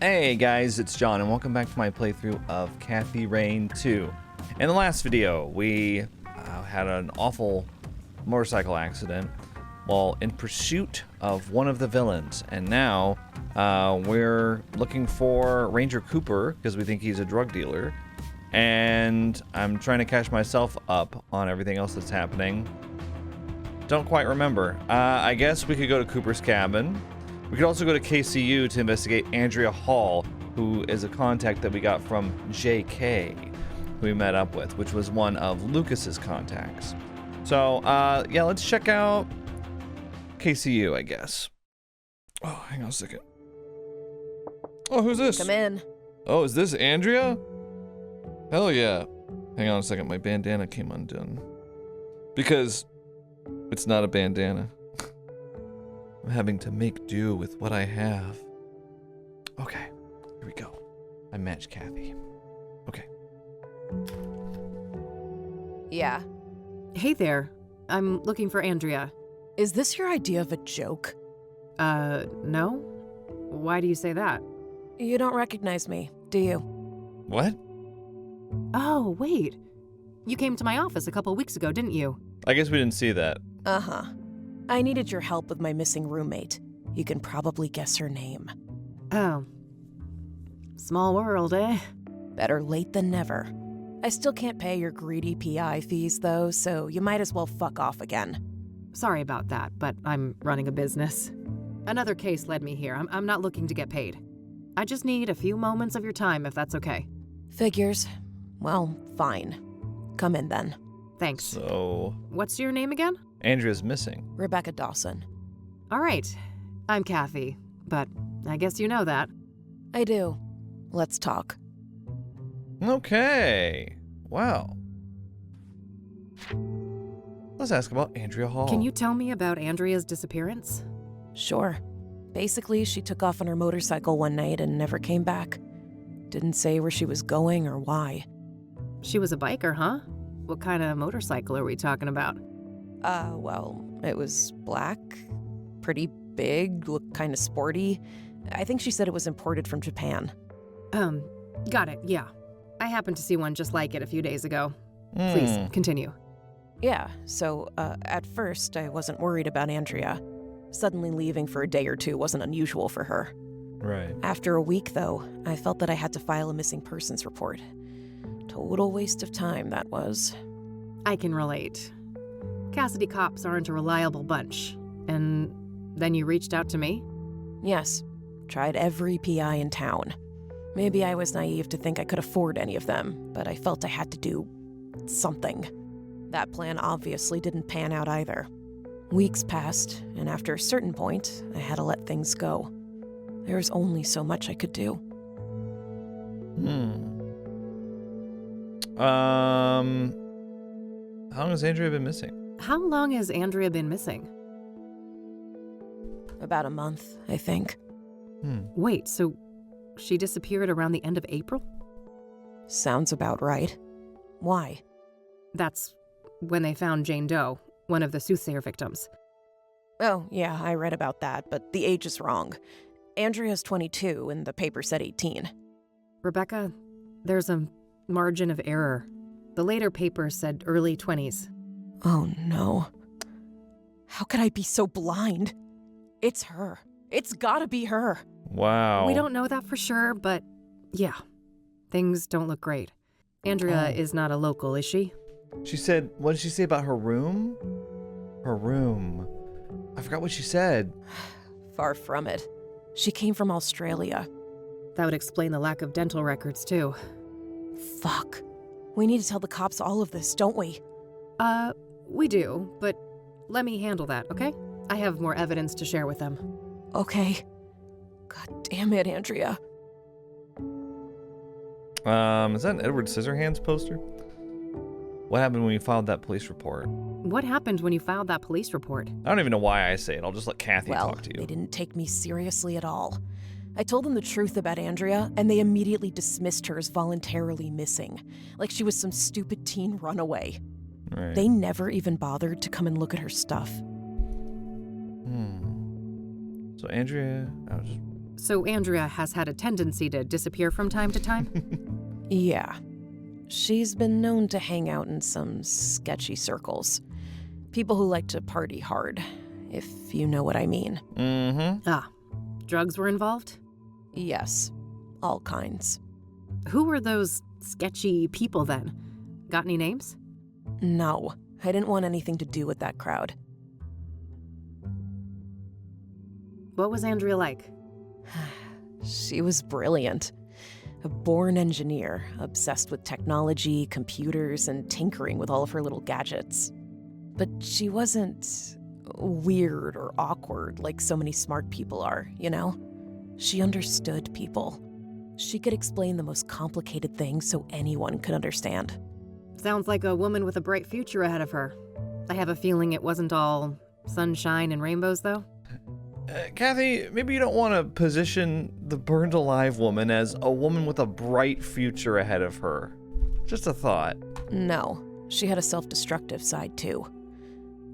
Hey guys, it's John, and welcome back to my playthrough of Kathy Rain 2. In the last video, we had an awful motorcycle accident while in pursuit of one of the villains, and now we're looking for Ranger Cooper because we think he's a drug dealer, and I'm trying to catch myself up on everything else that's happening. Don't quite remember. I guess we could go to Cooper's cabin. We could also go to KCU to investigate Andrea Hall, who is a contact that we got from JK, who we met up with, which was one of Lucas's contacts. So, yeah, let's check out KCU, I guess. Oh, hang on a second. Oh, who's this? Come in. Oh, is this Andrea? Hell yeah. Hang on a second, my bandana came undone. Because it's not a bandana. I'm having to make do with what I have. Okay, here we go. I match Kathy. Okay. Yeah. Hey there. I'm looking for Andrea. Is this your idea of a joke? No? Why do you say that? You don't recognize me, do you? What? Oh, wait. You came to my office a couple weeks ago, didn't you? I guess we didn't see that. Uh-huh. I needed your help with my missing roommate. You can probably guess her name. Oh. Small world, eh? Better late than never. I still can't pay your greedy PI fees, though, so you might as well fuck off again. Sorry about that, but I'm running a business. Another case led me here. I'm not looking to get paid. I just need a few moments of your time, if that's okay. Figures. Well, fine. Come in, then. Thanks. So, What's your name again? Andrea's missing. Rebecca Dawson. All right. I'm Kathy, but I guess you know that. I do. Let's talk. Okay. Wow. Let's ask about Andrea Hall. Can you tell me about Andrea's disappearance? Sure. Basically, she took off on her motorcycle one night and never came back. Didn't say where she was going or why. She was a biker, huh? What kind of motorcycle are we talking about? Well, it was black, pretty big, looked kind of sporty. I think she said it was imported from Japan. Got it, yeah. I happened to see one just like it a few days ago. Please, continue. Yeah, so, at first, I wasn't worried about Andrea. Suddenly leaving for a day or two wasn't unusual for her. Right. After a week, though, I felt that I had to file a missing persons report. Total waste of time, that was. I can relate. Cassidy cops aren't a reliable bunch. And then you reached out to me? Yes, tried every PI in town. Maybe I was naive to think I could afford any of them, but I felt I had to do something. That plan obviously didn't pan out either. Weeks passed, and after a certain point, I had to let things go. There was only so much I could do. How long has Andrea been missing? How long has Andrea been missing? About a month, I think. Wait, so she disappeared around the end of April? Sounds about right. Why? That's when they found Jane Doe, one of the soothsayer victims. Oh, yeah, I read about that, but the age is wrong. Andrea's 22, and the paper said 18. Rebecca, there's a margin of error. The later paper said early 20s. Oh, no. How could I be so blind? It's her. It's gotta be her. Wow. We don't know that for sure, but yeah, things don't look great. Andrea is not a local, is she? She said, what did she say about her room? Her room. I forgot what she said. Far from it. She came from Australia. That would explain the lack of dental records, too. Fuck. We need to tell the cops all of this, don't we? We do, but let me handle that, okay? I have more evidence to share with them. Okay. God damn it, Andrea. Is that an Edward Scissorhands poster? What happened when you filed that police report? What happened when you filed that police report? I don't even know why I say it. I'll just let Kathy talk to you. They didn't take me seriously at all. I told them the truth about Andrea, and they immediately dismissed her as voluntarily missing, like she was some stupid teen runaway. Right. They never even bothered to come and look at her stuff. So Andrea, So Andrea has had a tendency to disappear from time to time? Yeah. She's been known to hang out in some sketchy circles. People who like to party hard, if you know what I mean. Mm-hmm. Ah, drugs were involved? Yes, all kinds. Who were those sketchy people then? Got any names? No, I didn't want anything to do with that crowd. What was Andrea like? She was brilliant. A born engineer, obsessed with technology, computers, and tinkering with all of her little gadgets. But she wasn't weird or awkward like so many smart people are, you know? She understood people. She could explain the most complicated things so anyone could understand. Sounds like a woman with a bright future ahead of her. I have a feeling it wasn't all sunshine and rainbows, though. Kathy, maybe you don't want to position the burned alive woman as a woman with a bright future ahead of her. Just a thought. No, she had a self-destructive side too.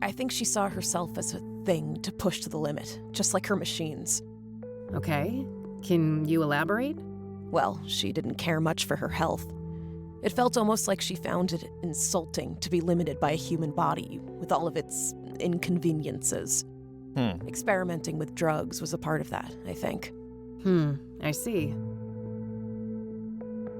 I think she saw herself as a thing to push to the limit, just like her machines. Okay, can you elaborate? Well, she didn't care much for her health. It felt almost like she found it insulting to be limited by a human body with all of its inconveniences. Experimenting with drugs was a part of that, I think. I see.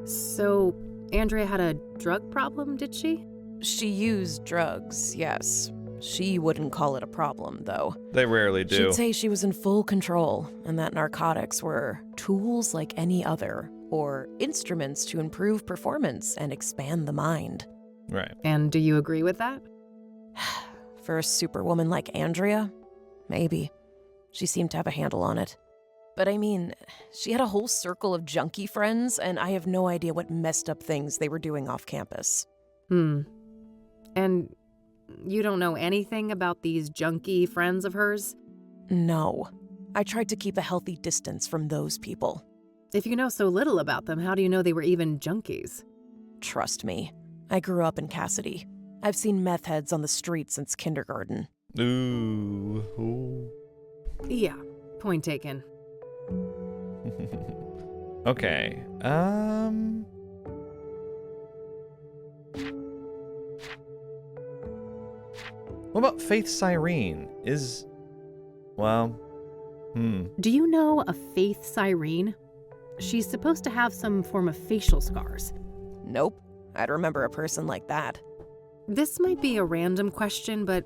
So, Andrea had a drug problem, did she? She used drugs, yes. She wouldn't call it a problem, though. They rarely do. She'd say she was in full control, and that narcotics were tools like any other, or instruments to improve performance and expand the mind. Right. And do you agree with that? For a superwoman like Andrea, maybe. She seemed to have a handle on it. But I mean, she had a whole circle of junkie friends, and I have no idea what messed up things they were doing off campus. And you don't know anything about these junkie friends of hers? No. I tried to keep a healthy distance from those people. If you know so little about them, how do you know they were even junkies? Trust me. I grew up in Cassidy. I've seen meth heads on the street since kindergarten. Ooh. Yeah, point taken. Okay. What about Faith Cyrene? Do you know a Faith Cyrene? She's supposed to have some form of facial scars. Nope. I'd remember a person like that. This might be a random question, but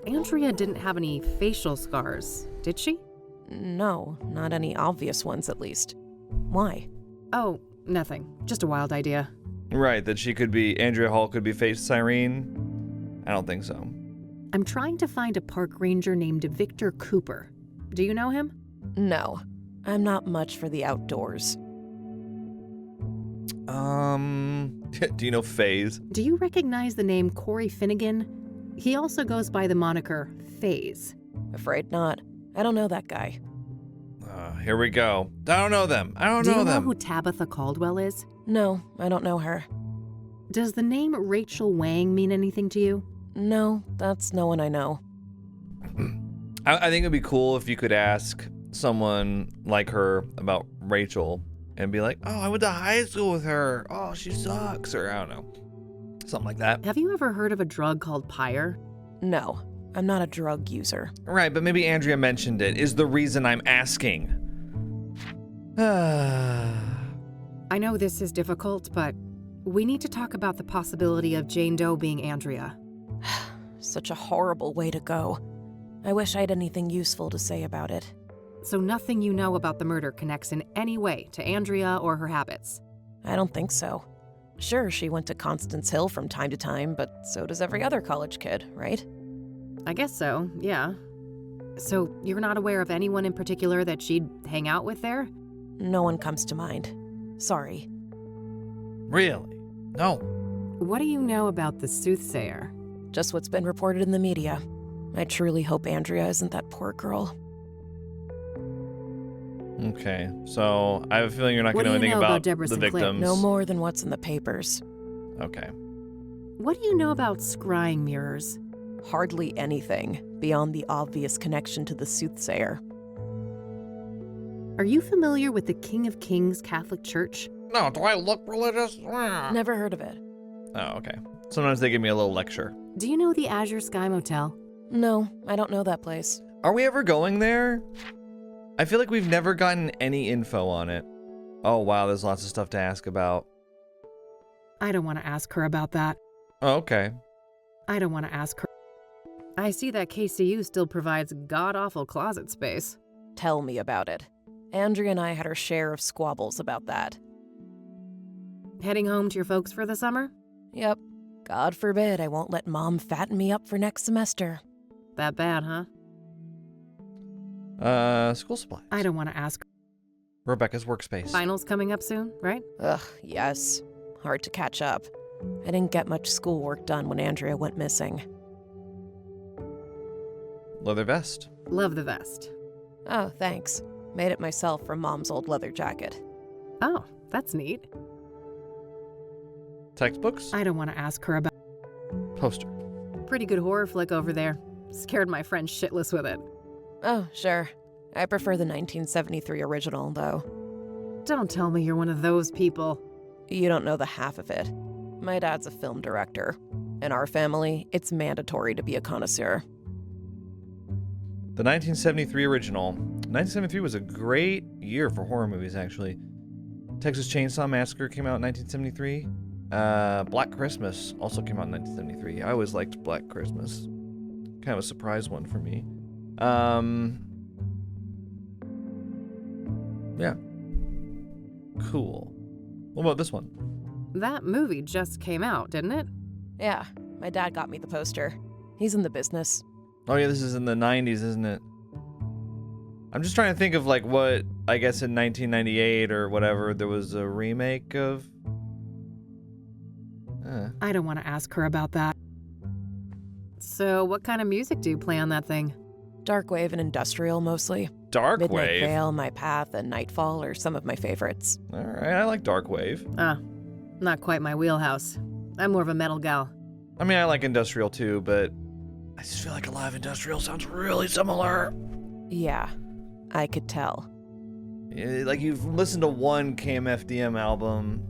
Andrea didn't have any facial scars, did she? No, not any obvious ones at least. Why? Oh, nothing. Just a wild idea. Right, that Andrea Hall could be Faith Cyrene? I don't think so. I'm trying to find a park ranger named Victor Cooper. Do you know him? No. I'm not much for the outdoors. Do you know FaZe? Do you recognize the name Corey Finnegan? He also goes by the moniker FaZe. Afraid not. I don't know that guy. Here we go. I don't know them. Do you know who Tabitha Caldwell is? No, I don't know her. Does the name Rachel Wang mean anything to you? No, that's no one I know. I think it'd be cool if you could ask someone like her about Rachel and be like, oh, I went to high school with her. Oh, she sucks. Or I don't know. Something like that. Have you ever heard of a drug called Pyre? No, I'm not a drug user. Right, but maybe Andrea mentioned it is the reason I'm asking. I know this is difficult, but we need to talk about the possibility of Jane Doe being Andrea. Such a horrible way to go. I wish I had anything useful to say about it. So nothing you know about the murder connects in any way to Andrea or her habits? I don't think so. Sure, she went to Constance Hill from time to time, but so does every other college kid, right? I guess so, yeah. So you're not aware of anyone in particular that she'd hang out with there? No one comes to mind. Sorry. Really? No. What do you know about the soothsayer? Just what's been reported in the media. I truly hope Andrea isn't that poor girl. Okay, so I have a feeling you're not What going to know do you anything know about about Deborah the Sinclair? victims. No more than what's in the papers. Okay. What do you know about scrying mirrors? Hardly anything, beyond the obvious connection to the soothsayer. Are you familiar with the King of Kings Catholic Church? No, do I look religious? Never heard of it. Oh, okay. Sometimes they give me a little lecture. Do you know the Azure Sky Motel? No, I don't know that place. Are we ever going there? I feel like we've never gotten any info on it. Oh, wow, there's lots of stuff to ask about. I don't want to ask her about that. Oh, okay. I don't want to ask her. I see that KCU still provides god-awful closet space. Tell me about it. Andrea and I had our share of squabbles about that. Heading home to your folks for the summer? Yep. God forbid I won't let Mom fatten me up for next semester. That bad, huh? School supplies. I don't want to ask. Rebecca's workspace. Finals coming up soon, right? Ugh, yes. Hard to catch up. I didn't get much schoolwork done when Andrea went missing. Leather vest. Love the vest. Oh, thanks. Made it myself from Mom's old leather jacket. Oh, that's neat. Textbooks. I don't want to ask her about. Poster. Pretty good horror flick over there. Scared my friend shitless with it. Oh, sure. I prefer the 1973 original, though. Don't tell me you're one of those people. You don't know the half of it. My dad's a film director. In our family, it's mandatory to be a connoisseur. The 1973 original. 1973 was a great year for horror movies, actually. Texas Chainsaw Massacre came out in 1973. Black Christmas also came out in 1973. I always liked Black Christmas. Kind of a surprise one for me. Yeah. Cool. What about this one? That movie just came out, didn't it? Yeah, my dad got me the poster. He's in the business. Oh yeah, this is in the 90s, isn't it? I'm just trying to think of like what, I guess in 1998 or whatever, there was a remake of... I don't want to ask her about that. So, what kind of music do you play on that thing? Darkwave and industrial, mostly. Darkwave? Midnight Veil, My Path, and Nightfall are some of my favorites. Alright, I like Darkwave. Not quite my wheelhouse. I'm more of a metal gal. I mean, I like industrial too, but I just feel like a lot of industrial sounds really similar. Yeah, I could tell. Yeah, like, you've listened to one KMFDM album.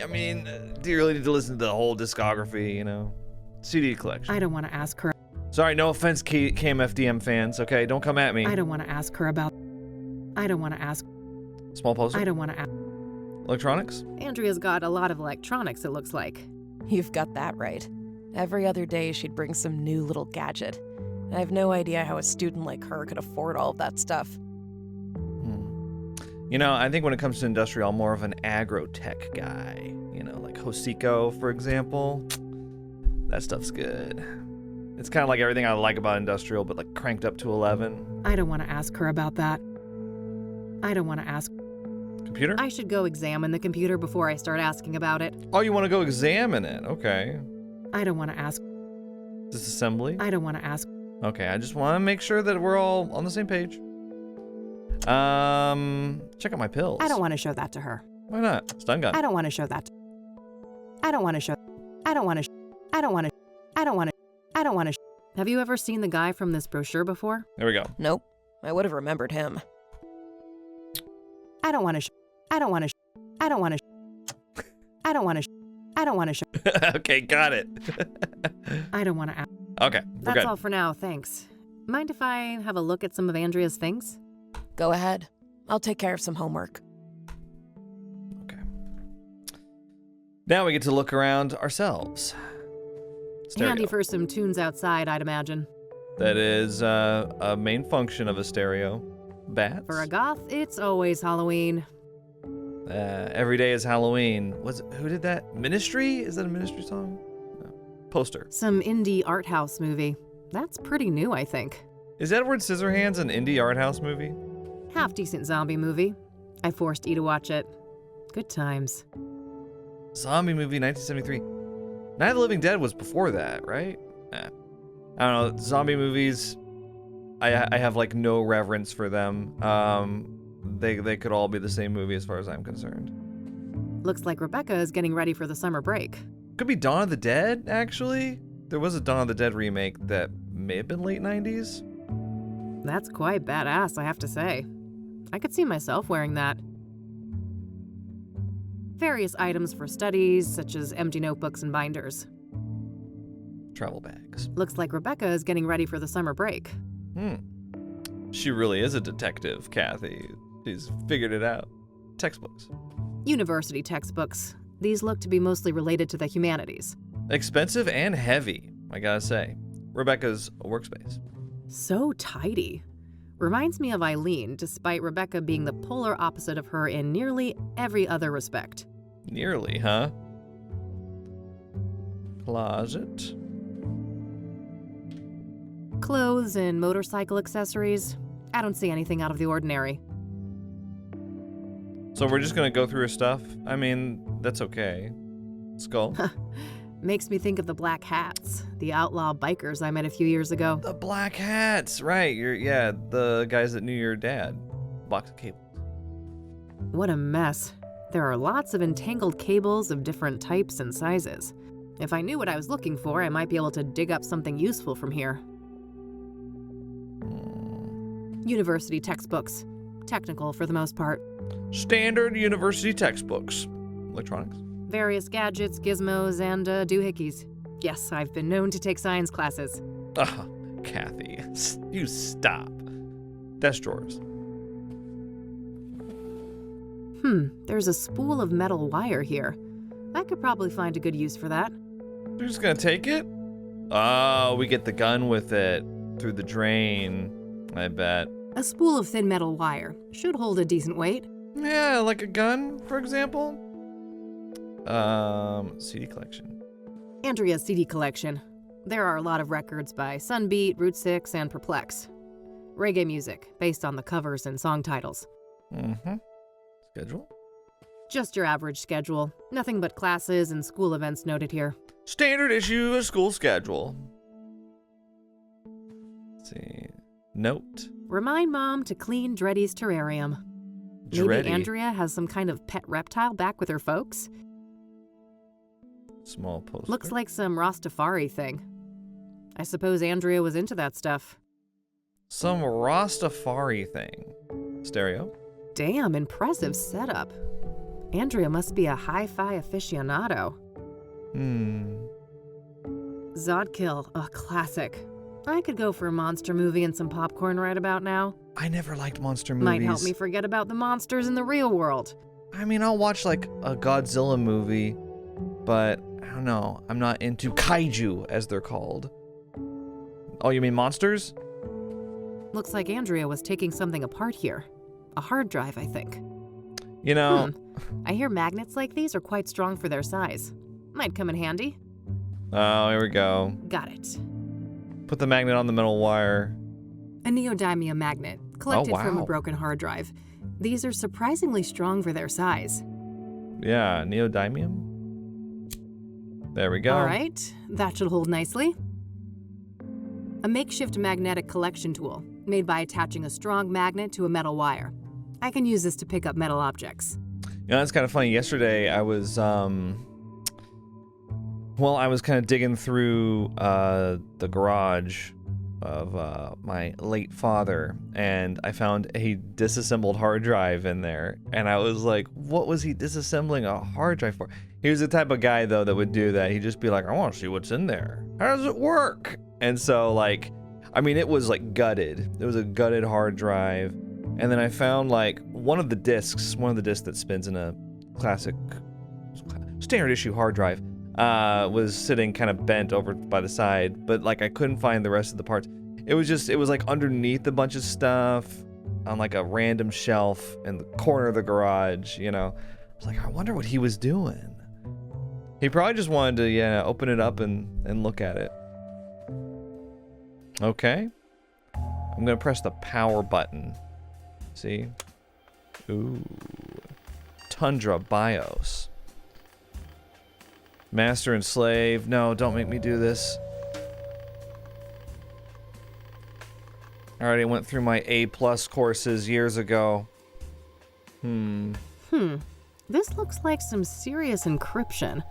I mean, do you really need to listen to the whole discography, you know? CD collection. I don't want to ask her. Sorry, no offense, KMFDM fans, okay? Don't come at me. I don't want to ask her about. I don't want to ask. Small poster? I don't want to ask. Electronics? Andrea's got a lot of electronics, it looks like. You've got that right. Every other day she'd bring some new little gadget. I have no idea how a student like her could afford all of that stuff. You know, I think when it comes to industrial, I'm more of an agro-tech guy. You know, like Hosico, for example. That stuff's good. It's kind of like everything I like about industrial, but like cranked up to 11. I don't want to ask her about that. I don't want to ask. Computer? I should go examine the computer before I start asking about it. Oh, you want to go examine it? Okay. I don't want to ask. Disassembly? I don't want to ask. Okay, I just want to make sure that we're all on the same page. Check out my pills. I don't want to show that to her. Why not? Stun gun. I don't want to show that. I don't want to show. I don't want to. I don't want to. I don't want to. I don't want to. Have you ever seen the guy from this brochure before? There we go. Nope. I would have remembered him. I don't want to. I don't want to. I don't want to. I don't want to. I don't want to. Okay, got it. I don't want to. Okay, we're That's good. all for now, thanks. Mind if I have a look at some of Andrea's things? Go ahead. I'll take care of some homework. Okay. Now we get to look around ourselves. Stereo. Handy for some tunes outside, I'd imagine. That is a main function of a stereo. Bats. For a goth, it's always Halloween. Every day is Halloween. Who did that? Ministry? Is that a Ministry song? No. Poster. Some indie art house movie. That's pretty new, I think. Is Edward Scissorhands an indie art house movie? Half-decent zombie movie. I forced E to watch it. Good times. Zombie movie, 1973. Night of the Living Dead was before that, right? I don't know. Zombie movies, I have like no reverence for them. They could all be the same movie as far as I'm concerned. Looks like Rebecca is getting ready for the summer break. Could be Dawn of the Dead, actually. There was a Dawn of the Dead remake that may have been late 90s. That's quite badass, I have to say. I could see myself wearing that. Various items for studies, such as empty notebooks and binders. Travel bags. Looks like Rebecca is getting ready for the summer break. She really is a detective, Kathy. She's figured it out. Textbooks. University textbooks. These look to be mostly related to the humanities. Expensive and heavy, I gotta say. Rebecca's workspace. So tidy. Reminds me of Eileen, despite Rebecca being the polar opposite of her in nearly every other respect. Nearly, huh? Closet. Clothes and motorcycle accessories. I don't see anything out of the ordinary. So we're just gonna go through her stuff? I mean, that's okay. Skull. Makes me think of the Black Hats, the outlaw bikers I met a few years ago. The Black Hats, right. Yeah, the guys that knew your dad. Box of cables. What a mess. There are lots of entangled cables of different types and sizes. If I knew what I was looking for, I might be able to dig up something useful from here. University textbooks. Technical for the most part. Standard university textbooks. Electronics. Various gadgets, gizmos, and doohickeys. Yes, I've been known to take science classes. Kathy, you stop. Desk drawers. There's a spool of metal wire here. I could probably find a good use for that. You're just gonna take it? Oh, we get the gun with it through the drain, I bet. A spool of thin metal wire should hold a decent weight. Yeah, like a gun, for example. CD collection. Andrea's CD collection. There are a lot of records by Sunbeat, Route 6, and Perplex. Reggae music, based on the covers and song titles. Schedule? Just your average schedule. Nothing but classes and school events noted here. Standard issue school schedule. Let's see. Note. Remind Mom to clean Dreddy's terrarium. Dreddy. Maybe Andrea has some kind of pet reptile back with her folks? Small poster. Looks like some Rastafari thing. I suppose Andrea was into that stuff. Some Rastafari thing. Stereo. Damn, impressive setup. Andrea must be a hi-fi aficionado. Zodkill, a classic. I could go for a monster movie and some popcorn right about now. I never liked monster movies. Might help me forget about the monsters in the real world. I mean, I'll watch like a Godzilla movie, but I don't know. I'm not into kaiju, as they're called. Oh, you mean monsters? Looks like Andrea was taking something apart here. A hard drive, I think. You know... I hear magnets like these are quite strong for their size. Might come in handy. Oh, here we go. Got it. Put the magnet on the metal wire. A neodymium magnet, collected from a wow. broken hard drive. These are surprisingly strong for their size. Yeah, neodymium. There we go. All right, that should hold nicely. A makeshift magnetic collection tool, made by attaching a strong magnet to a metal wire. I can use this to pick up metal objects. You know, that's kind of funny. Yesterday, I was, kind of digging through the garage of my late father, and I found a disassembled hard drive in there. And I was like, what was he disassembling a hard drive for? He was the type of guy, though, that would do that. He'd just be like, I want to see what's in there. How does it work? And so, like, I mean, it was, like, gutted. It was a gutted hard drive. And then I found, like, one of the discs that spins in a classic standard issue hard drive, was sitting kind of bent over by the side, but like I couldn't find the rest of the parts. It was like underneath a bunch of stuff on like a random shelf in the corner of the garage, you know. I was like, I wonder what he was doing. He probably just wanted to, open it up and look at it. Okay. I'm gonna press the power button. See? Ooh. Tundra BIOS. Master and slave. No, don't make me do this. I already went through my A+ courses years ago. This looks like some serious encryption.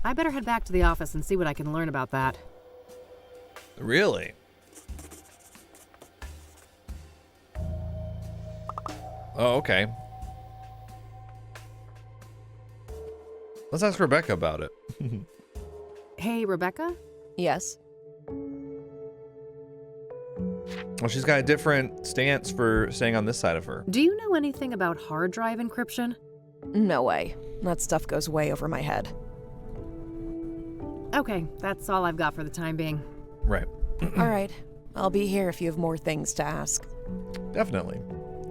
I better head back to the office and see what I can learn about that. Really? Oh, okay. Let's ask Rebecca about it. Hey, Rebecca? Yes? Well, she's got a different stance for staying on this side of her. Do you know anything about hard drive encryption? No way. That stuff goes way over my head. Okay, that's all I've got for the time being. Right. All right. I'll be here if you have more things to ask. Definitely.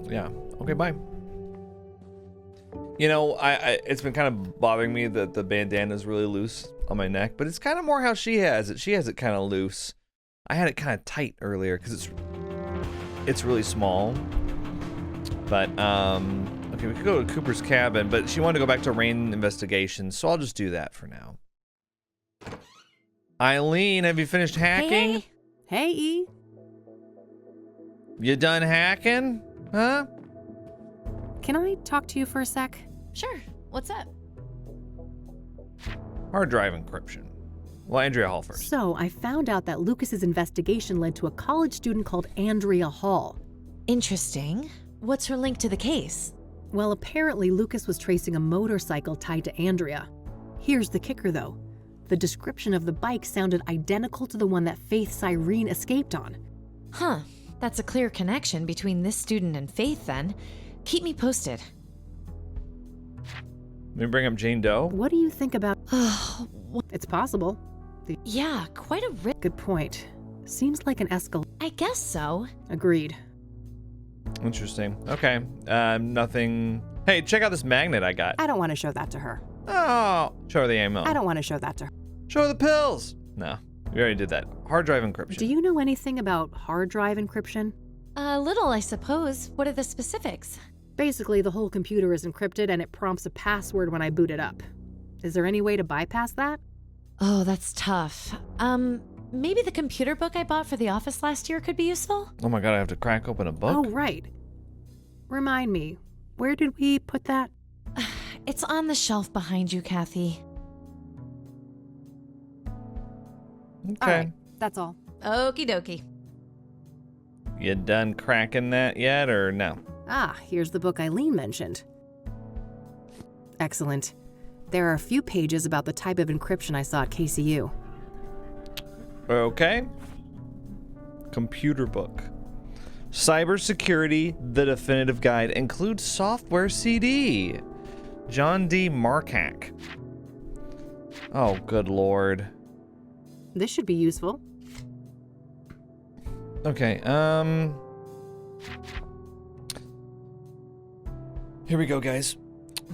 Yeah. Okay, bye. You know, I it's been kind of bothering me that the bandana is really loose on my neck, but it's kind of more how she has it. She has it kind of loose. I had it kind of tight earlier because it's really small. But okay, we could go to Cooper's cabin, but she wanted to go back to Rain investigation, so I'll just do that for now. Eileen, have you finished hacking? Hey, E. You done hacking? Huh? Can I talk to you for a sec? Sure. What's up? Hard drive encryption. Well, Andrea Hall first. So, I found out that Lucas's investigation led to a college student called Andrea Hall. Interesting. What's her link to the case? Well, apparently Lucas was tracing a motorcycle tied to Andrea. Here's the kicker, though. The description of the bike sounded identical to the one that Faith Cyrene escaped on. Huh. That's a clear connection between this student and Faith, then. Keep me posted. Let me bring up Jane Doe. What do you think about... It's possible. Yeah, quite a risk. Good point. Seems like an escalation. I guess so. Agreed. Interesting. Okay. Nothing. Hey, check out this magnet I got. I don't want to show that to her. Oh, show her the ammo. I don't want to show that to her. Show her the pills. No, we already did that. Hard drive encryption. Do you know anything about hard drive encryption? A little, I suppose. What are the specifics? Basically, the whole computer is encrypted and it prompts a password when I boot it up. Is there any way to bypass that? Oh, that's tough. Maybe the computer book I bought for the office last year could be useful? Oh my god, I have to crack open a book? Oh, right. Remind me, where did we put that? It's on the shelf behind you, Kathy. Okay. All right, that's all. Okie dokie. You done cracking that yet, or no? Ah, here's the book Eileen mentioned. Excellent. There are a few pages about the type of encryption I saw at KCU. Okay. Computer book. Cybersecurity, the definitive guide, includes software CD. John D. Markak. Oh, good lord. This should be useful. Okay, here we go, guys.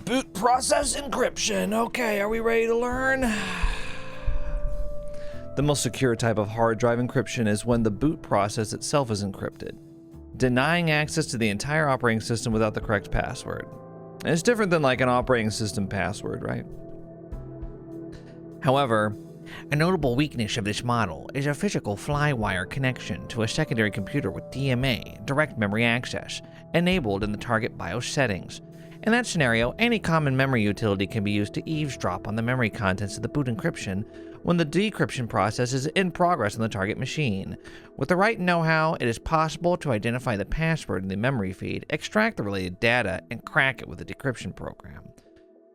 Boot process encryption. Okay, are we ready to learn? The most secure type of hard drive encryption is when the boot process itself is encrypted, denying access to the entire operating system without the correct password. And it's different than like an operating system password, right? However, a notable weakness of this model is a physical flywire connection to a secondary computer with DMA, direct memory access, enabled in the target BIOS settings. In that scenario, any common memory utility can be used to eavesdrop on the memory contents of the boot encryption when the decryption process is in progress on the target machine. With the right know-how, it is possible to identify the password in the memory feed, extract the related data, and crack it with a decryption program.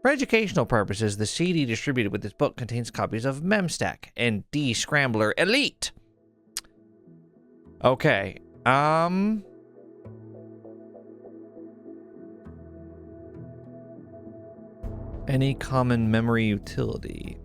For educational purposes, the CD distributed with this book contains copies of Memstack and D-Scrambler Elite. Okay, any common memory utility?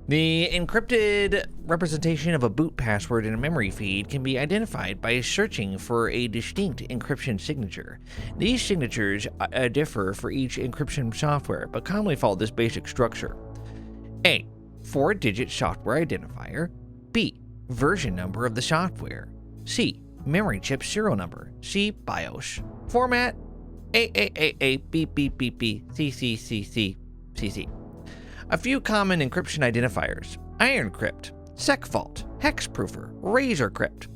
The encrypted representation of a boot password in a memory feed can be identified by searching for a distinct encryption signature. These signatures differ for each encryption software, but commonly follow this basic structure. A. 4-digit software identifier. B. Version number of the software. C. Memory chip serial number. C. BIOS. Format AAAA beep beep beep beep CCCC CC. A few common encryption identifiers: IronCrypt, SecVault, Hexproofer, RazorCrypt.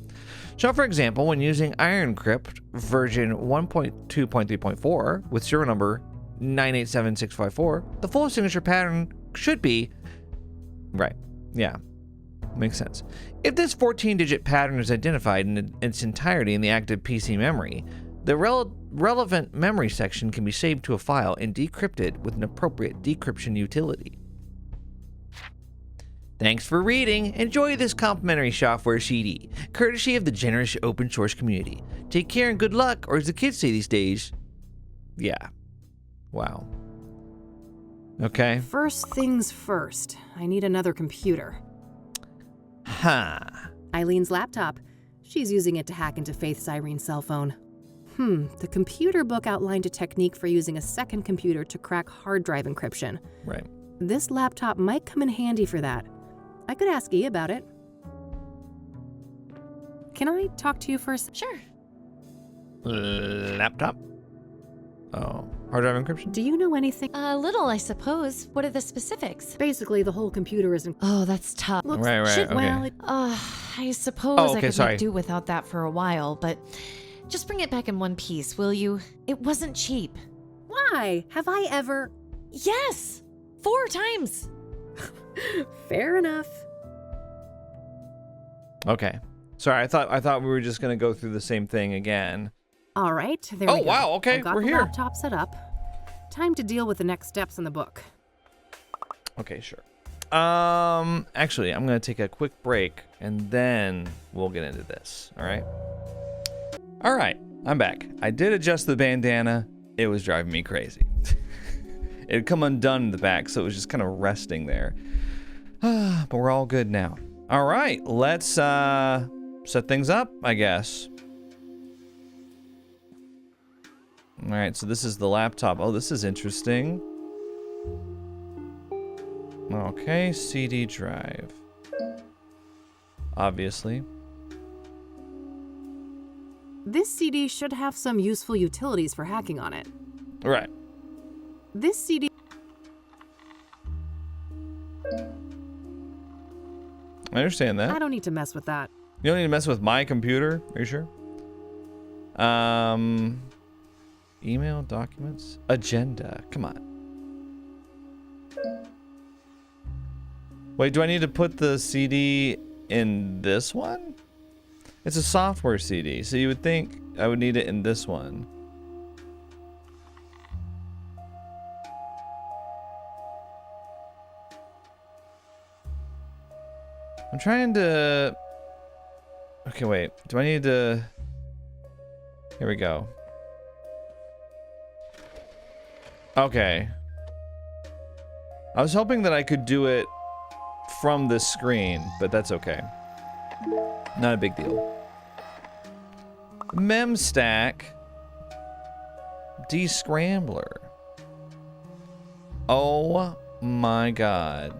So for example, when using IronCrypt version 1.2.3.4 with serial number 987654, the full signature pattern should be right. Yeah. Makes sense. If this 14-digit pattern is identified in its entirety in the active PC memory, the relevant memory section can be saved to a file and decrypted with an appropriate decryption utility. Thanks for reading. Enjoy this complimentary software CD, courtesy of the generous open source community. Take care and good luck, or as the kids say these days, yeah. Wow. Okay. First things first, I need another computer. Huh. Eileen's laptop. She's using it to hack into Faith's Irene's cell phone. The computer book outlined a technique for using a second computer to crack hard drive encryption. Right. This laptop might come in handy for that. I could ask E about it. Can I talk to you for a Sure. Laptop? Oh, hard drive encryption? Do you know anything? A little, I suppose. What are the specifics? Basically, the whole computer isn't. Oh, that's tough. Looks Right, shit, okay. well, I suppose Oh, I okay, could sorry. make do without that for a while, but just bring it back in one piece, will you? It wasn't cheap. why? Have I ever? Yes! 4 times! Fair enough. Okay. Sorry, I thought we were just gonna go through the same thing again. All right, there Oh, we go. wow, okay, I've got we're the here. laptop set up. Time to deal with the next steps in the book. Okay, sure. Actually, I'm gonna take a quick break and then we'll get into this. All right. All right, I'm back. I did adjust the bandana. It was driving me crazy. It had come undone in the back, so it was just kind of resting there. But we're all good now. All right, let's set things up, I guess. All right, so this is the laptop. Oh, this is interesting. Okay, CD drive. Obviously. This CD should have some useful utilities for hacking on it. Right. This CD. I understand that. I don't need to mess with that. You don't need to mess with my computer. Are you sure? Email, documents, agenda. Come on. Wait, do I need to put the CD in this one? It's a software CD, so you would think I would need it in this one. I'm trying to... Okay, wait. Do I need to... Here we go. Okay. I was hoping that I could do it from this screen, but that's okay. Not a big deal. Memstack. Descrambler. Oh my god.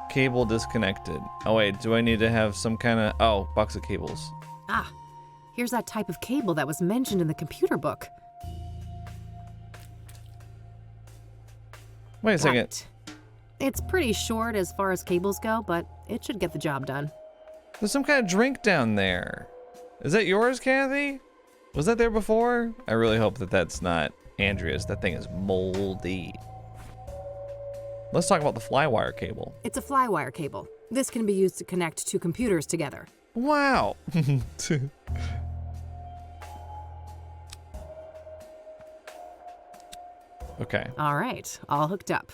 Cable disconnected. Oh wait, do I need to have some kind of... Oh, box of cables. Ah, here's that type of cable that was mentioned in the computer book. Wait a second. Right. It's pretty short as far as cables go, but it should get the job done. There's some kind of drink down there. Is that yours, Kathy? Was that there before? I really hope that that's not Andrea's. That thing is moldy. Let's talk about the flywire cable. It's a flywire cable. This can be used to connect 2 computers together. Wow. Okay, All right, all hooked up.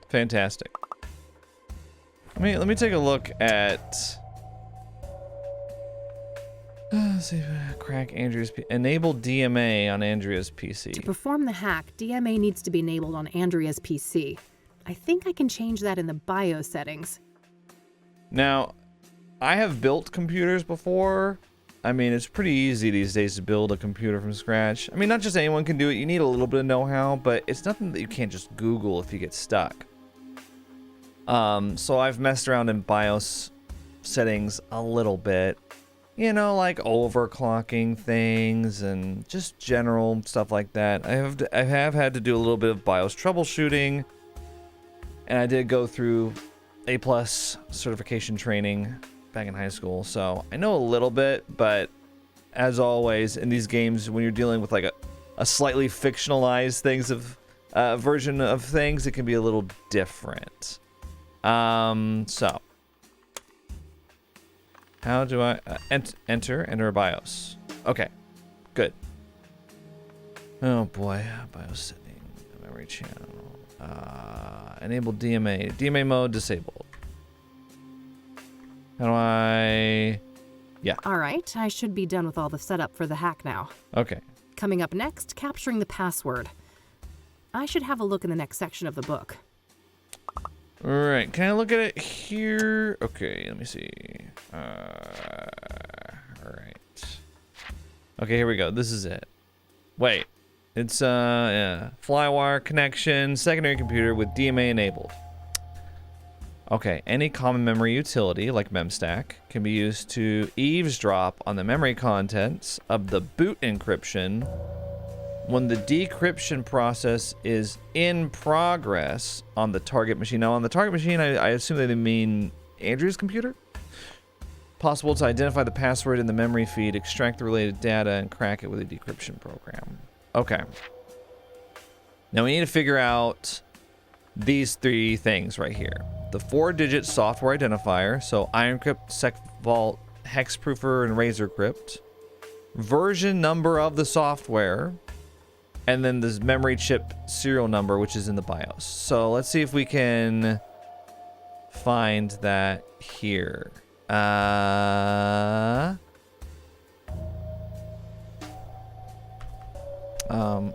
fantastic. Let me take a look at... Let's see, crack Andrea's... Enable DMA on Andrea's PC. To perform the hack, DMA needs to be enabled on Andrea's PC. I think I can change that in the BIOS settings. Now, I have built computers before. I mean, it's pretty easy these days to build a computer from scratch. I mean, not just anyone can do it. You need a little bit of know-how, but it's nothing that you can't just Google if you get stuck. So I've messed around in BIOS settings a little bit. You know, like overclocking things and just general stuff like that. I have had to do a little bit of BIOS troubleshooting. And I did go through A+ certification training back in high school, so I know a little bit, but as always in these games, when you're dealing with like a slightly fictionalized version of things, it can be a little different. So how do I enter a BIOS? Okay, good. Oh boy, BIOS setting, memory channel, enable DMA mode disabled. How do I? Yeah. All right, I should be done with all the setup for the hack now. Okay. Coming up next, capturing the password. I should have a look in the next section of the book. All right, can I look at it here? Okay, let me see. All right. Okay, here we go. This is it. Wait, it's yeah, Flywire connection, secondary computer with DMA enabled. Okay, any common memory utility like memstack can be used to eavesdrop on the memory contents of the boot encryption when the decryption process is in progress on the target machine. Now, on the target machine, I assume they mean Andrea's computer? Possible to identify the password in the memory feed, extract the related data, and crack it with a decryption program. Okay. Now, we need to figure out these three things right here. The 4-digit software identifier, so IronCrypt, SecVault, Hexproofer, and RazorCrypt. Version number of the software. And then this memory chip serial number, which is in the BIOS. So let's see if we can find that here.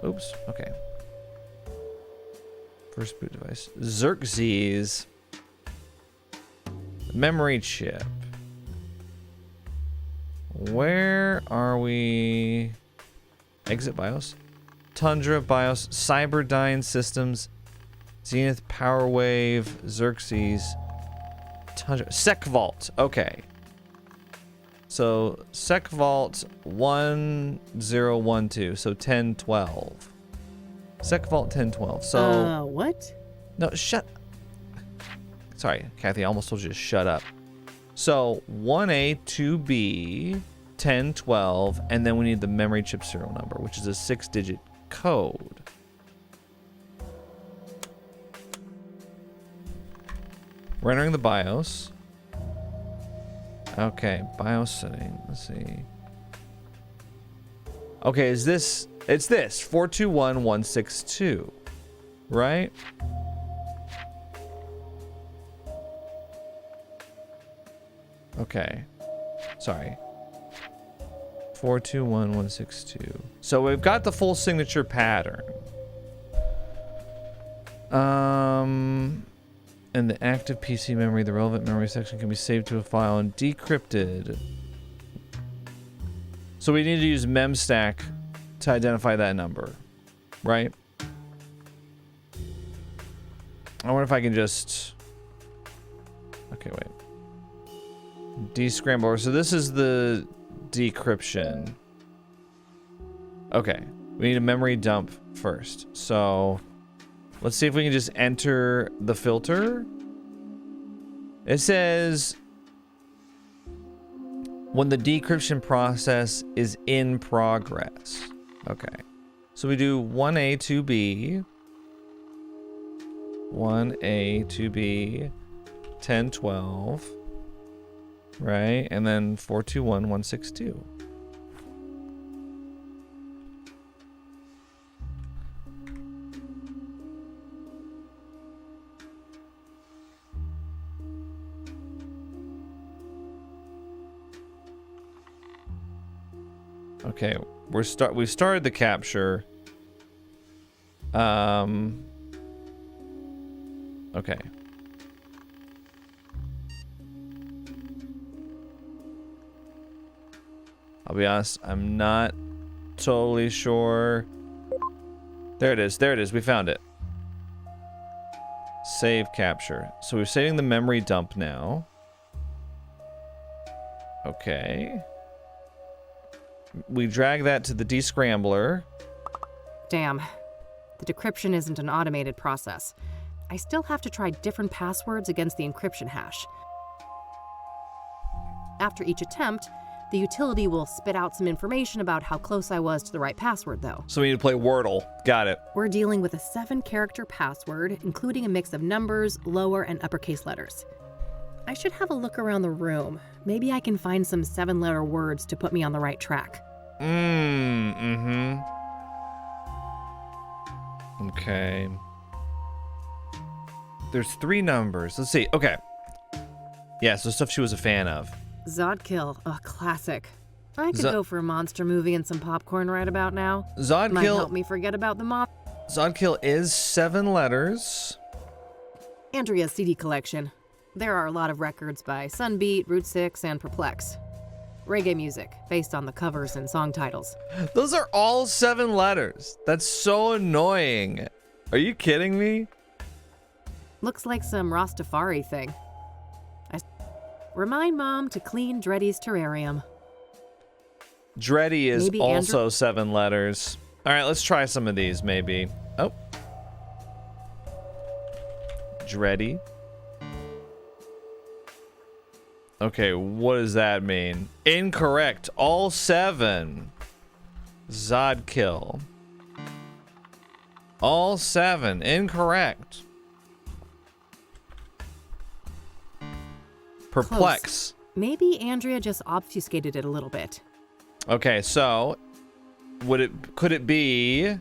Oops, okay. First boot device. Xerxes. Memory chip. Where are we? Exit BIOS. Tundra BIOS, Cyberdyne Systems, Zenith Powerwave, Xerxes, Tundra, SecVault. Okay. So SecVault 1012, so 1012. SecVault 1012. So what? No, shut. Sorry, Kathy, I almost told you to shut up. So 1A, 2B, 1012, and then we need the memory chip serial number, which is a 6-digit code. We're entering the BIOS. Okay, BIOS setting. Let's see. Okay, is this? It's this 421162, right? Okay, sorry. 421162. So we've got the full signature pattern. In the active PC memory, the relevant memory section can be saved to a file and decrypted. So we need to use memstack to identify that number, right? I wonder if I can just... Okay, wait. Descramble. So this is the decryption. Okay, we need a memory dump first. So let's see if we can just enter the filter. It says when the decryption process is in progress. Okay, so we do 1A, 2B, 1A, 2B, 1012. Right, and then 421162. Okay, we've started the capture. Okay. I'll be honest, I'm not totally sure. There it is, we found it. Save capture. So we're saving the memory dump now. Okay. We drag that to the descrambler. Damn. The decryption isn't an automated process. I still have to try different passwords against the encryption hash. After each attempt, The utility will spit out some information about how close I was to the right password, though. So we need to play Wordle. Got it. We're dealing with a 7-character password, including a mix of numbers, lower and uppercase letters. I should have a look around the room. Maybe I can find some 7-letter words to put me on the right track. Okay. There's 3 numbers. Let's see. Okay. Yeah, so stuff she was a fan of. Zodkill, a classic. I could go for a monster movie and some popcorn right about now. Zodkill might help me forget about the mob. Zodkill is 7 letters. Andrea's CD collection. There are a lot of records by Sunbeat, Route 6, and Perplex. Reggae music, based on the covers and song titles. Those are all 7 letters. That's so annoying. Are you kidding me? Looks like some Rastafari thing. Remind Mom to clean Dreddy's terrarium. Dreddy is Maybe also 7 letters. All right, let's try some of these, maybe. Oh. Dreddy. Okay, what does that mean? Incorrect. All 7. Zodkill. All 7. Incorrect. Perplex. Close. Maybe Andrea just obfuscated it a little bit. Okay, so could it be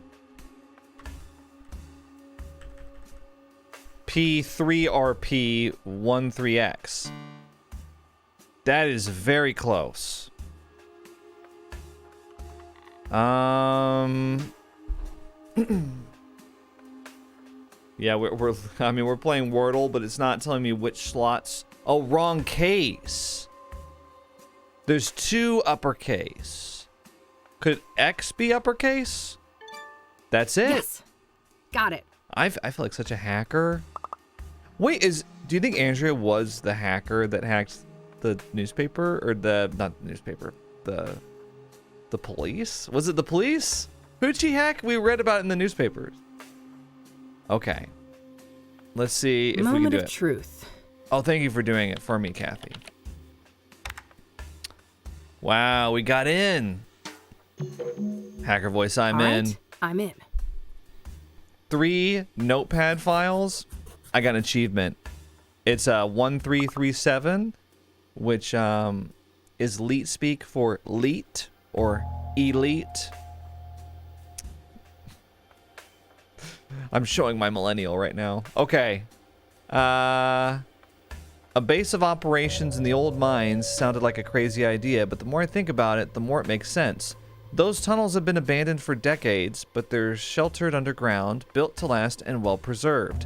P3RP13X? That is very close. Yeah, we're playing Wordle, but it's not telling me which slots. Oh, wrong case. There's 2 uppercase. Could X be uppercase? That's it. Yes. Got it. I feel like such a hacker. Wait, do you think Andrea was the hacker that hacked the newspaper, or not the newspaper, the police? Was it the police? Who'd she hack? We read about it in the newspapers. Okay. Let's see if we can do Moment it. of truth. Oh, thank you for doing it for me, Kathy. Wow, we got in. Hacker voice, I'm in. I'm in. 3 notepad files. I got an achievement. It's 1337, which is leet speak for leet or elite. I'm showing my millennial right now. Okay. A base of operations in the old mines sounded like a crazy idea, but the more I think about it, the more it makes sense. Those tunnels have been abandoned for decades, but they're sheltered underground, built to last, and well preserved.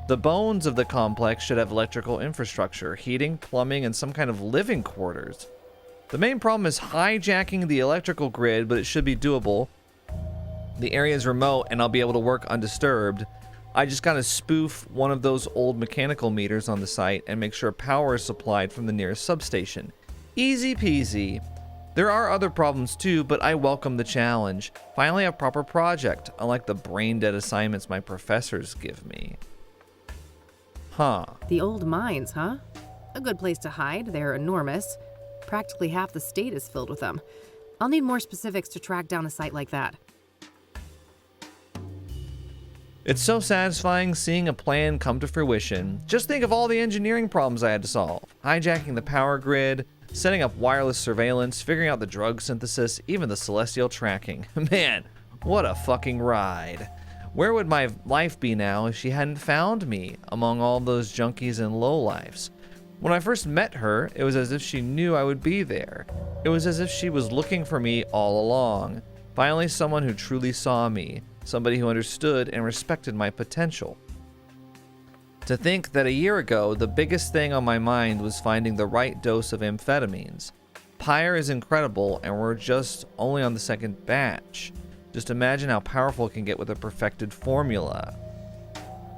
The bones of the complex should have electrical infrastructure, heating, plumbing, and some kind of living quarters. The main problem is hijacking the electrical grid, but it should be doable. The area is remote, and I'll be able to work undisturbed. I just gotta spoof one of those old mechanical meters on the site and make sure power is supplied from the nearest substation. Easy peasy. There are other problems too, but I welcome the challenge. Finally a proper project, unlike the brain-dead assignments my professors give me. Huh. The old mines, huh? A good place to hide. They're enormous. Practically half the state is filled with them. I'll need more specifics to track down a site like that. It's so satisfying seeing a plan come to fruition. Just think of all the engineering problems I had to solve. Hijacking the power grid, setting up wireless surveillance, figuring out the drug synthesis, even the celestial tracking. Man, what a fucking ride. Where would my life be now if she hadn't found me among all those junkies and lowlifes? When I first met her, it was as if she knew I would be there. It was as if she was looking for me all along. Finally, someone who truly saw me. Somebody who understood and respected my potential. To think that a year ago, the biggest thing on my mind was finding the right dose of amphetamines. Pyre is incredible, and we're just only on the 2nd batch. Just imagine how powerful it can get with a perfected formula.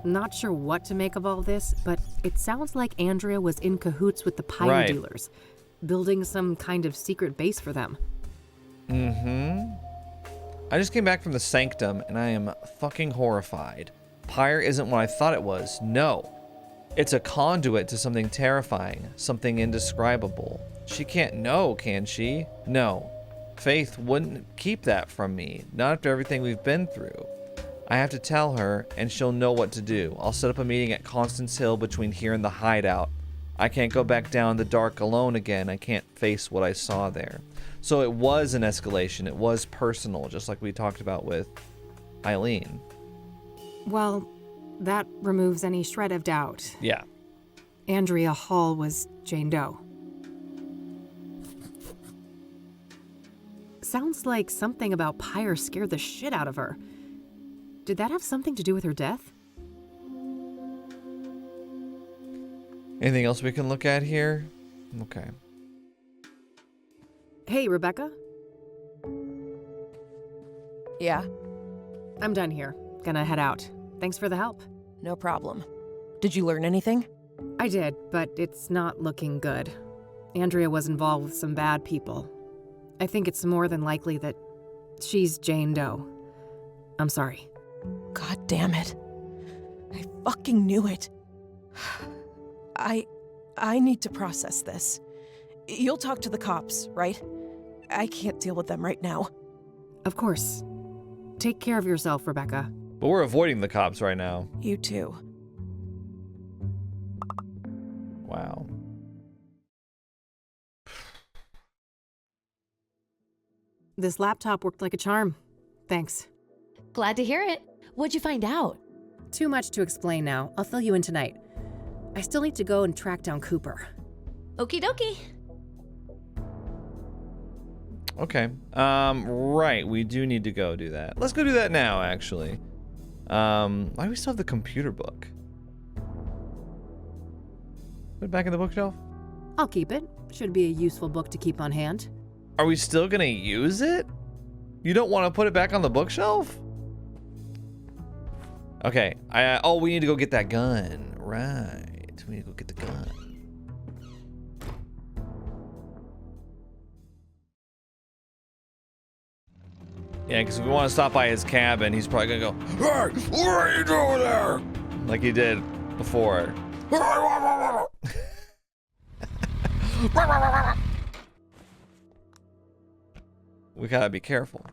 Not sure what to make of all this, but it sounds like Andrea was in cahoots with the Pyre dealers, building some kind of secret base for them. I just came back from the Sanctum, and I am fucking horrified. Pyre isn't what I thought it was. No. It's a conduit to something terrifying, something indescribable. She can't know, can she? No. Faith wouldn't keep that from me, not after everything we've been through. I have to tell her, and she'll know what to do. I'll set up a meeting at Constance Hill between here and the hideout. I can't go back down the dark alone again. I can't face what I saw there. So it was an escalation. It was personal, just like we talked about with Eileen. Well, that removes any shred of doubt. Yeah. Andrea Hall was Jane Doe. Sounds like something about Pyre scared the shit out of her. Did that have something to do with her death? Anything else we can look at here? Okay. Hey, Rebecca. Yeah, I'm done here. Gonna head out. Thanks for the help. no problem. Did you learn anything? I did, but it's not looking good. Andrea was involved with some bad people. I think it's more than likely that she's Jane Doe. I'm sorry. God damn it. I fucking knew it. I need to process this. You'll talk to the cops, right? I can't deal with them right now. Of course. Take care of yourself, Rebecca. But we're avoiding the cops right now. You too. Wow. This laptop worked like a charm. Thanks. Glad to hear it. What'd you find out? Too much to explain now. I'll fill you in tonight. I still need to go and track down Cooper. Okie dokie. Okay. Right. We do need to go do that. Let's go do that now, actually. Why do we still have the computer book? Put it back in the bookshelf? I'll keep it. Should be a useful book to keep on hand. Are we still gonna use it? You don't want to put it back on the bookshelf? Okay. Oh, we need to go get that gun. Right. We need to go get the gun. Yeah, because if we want to stop by his cabin, he's probably gonna go, "Hey, what are you doing there?" Like he did before. We gotta be careful.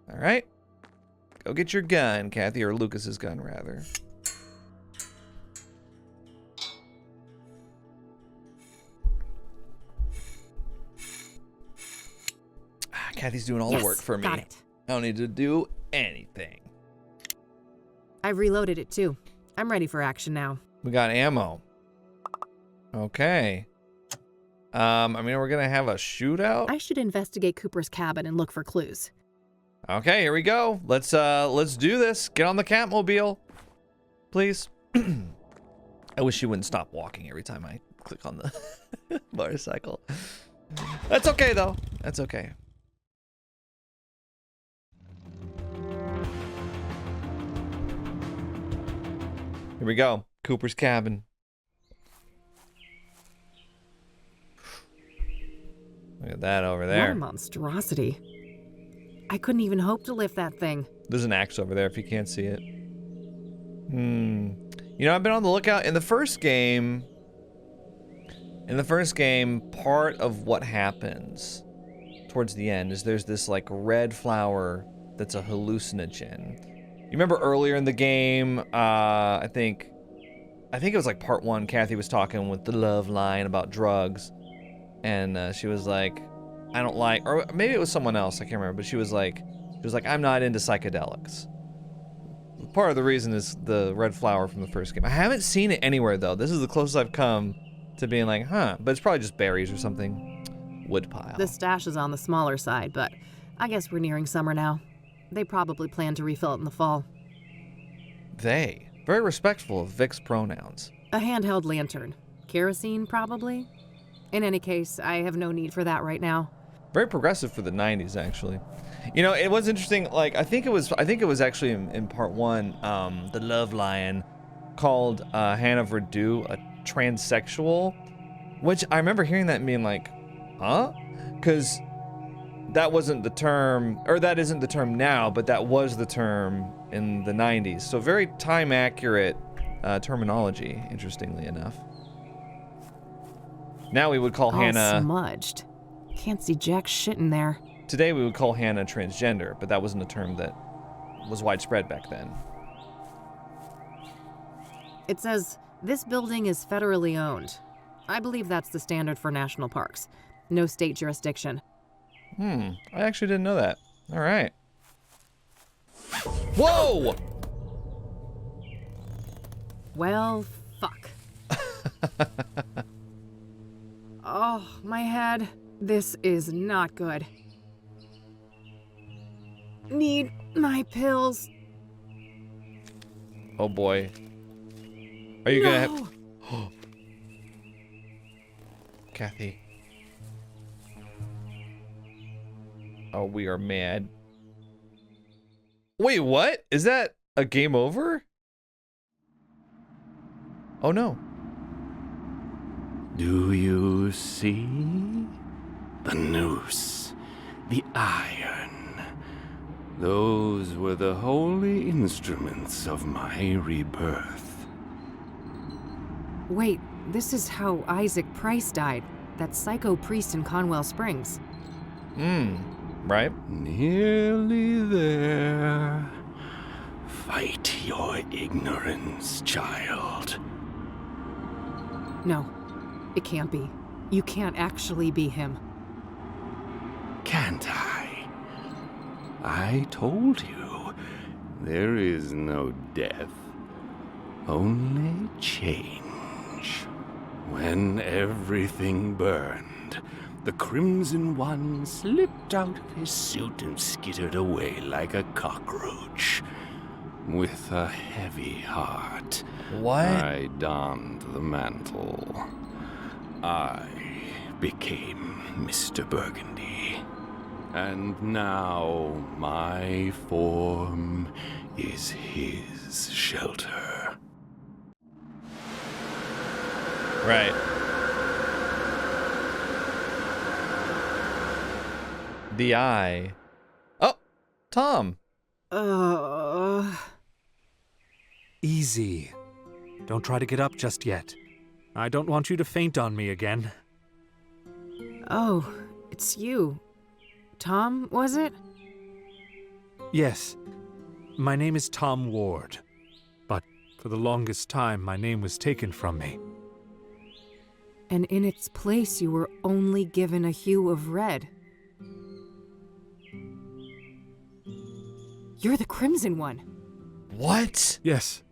All right, go get your gun, Kathy, or Lucas's gun, rather. Kathy's doing all the work for me. Got it. I don't need to do anything. I've reloaded it too. I'm ready for action now. We got ammo. Okay. I mean, we're gonna have a shootout. I should investigate Cooper's cabin and look for clues. Okay, here we go. Let's do this. Get on the Catmobile, please. I wish you wouldn't stop walking every time I click on the motorcycle. That's okay though. That's okay. Here we go. Cooper's cabin. Look at that over What a there. monstrosity. I couldn't even hope to lift that thing. There's an axe over there if you can't see it. You know, I've been on the lookout. In the first game, part of what happens towards the end is there's this like red flower that's a hallucinogen. You remember earlier in the game, I think it was like part 1, Kathy was talking with the love line about drugs. And she was like, I don't like, or maybe it was someone else, I can't remember, but she was like, I'm not into psychedelics. Part of the reason is the red flower from the first game. I haven't seen it anywhere though. This is the closest I've come to being like, huh, but it's probably just berries or something. Woodpile. The stash is on the smaller side, but I guess we're nearing summer now. They probably plan to refill it in the fall. They. Very respectful of Vic's pronouns. A handheld lantern. Kerosene, probably? In any case, I have no need for that right now. Very progressive for the 90s, actually. You know, it was interesting, like, I think it was actually in part 1, the Love Lion called Hannah Verdew a transsexual, which I remember hearing that and being like, huh? Because that wasn't the term, or that isn't the term now, but that was the term in the 90s. So very time-accurate terminology, interestingly enough. Now we would call All Hannah... smudged. Can't see jack shit in there. Today we would call Hannah transgender, but that wasn't a term that was widespread back then. It says, this building is federally owned. I believe that's the standard for national parks. No state jurisdiction. I actually didn't know that. All right. Whoa! Well, fuck. Oh, my head. This is not good. Need my pills. Oh boy. Are you gonna have... Kathy. Oh, we are mad. Wait, what? Is that a game over? Oh no. Do you see? The noose, the iron. Those were the holy instruments of my rebirth. Wait, this is how Isaac Price died. That psycho priest in Conwell Springs. Right? Nearly there. Fight your ignorance, child. No, it can't be. You can't actually be him. Can't I? I told you, there is no death, only change. When everything burned, the Crimson One slipped out of his suit and skittered away like a cockroach. With a heavy heart, What? I donned the mantle. I became Mr. Burgundy. And now my form is his shelter. Right. The eye. Oh, Tom. Easy. Don't try to get up just yet. I don't want you to faint on me again. Oh, it's you. Tom, was it? Yes. My name is Tom Ward. But for the longest time, my name was taken from me. And in its place, you were only given a hue of red. You're the Crimson One. What? Yes.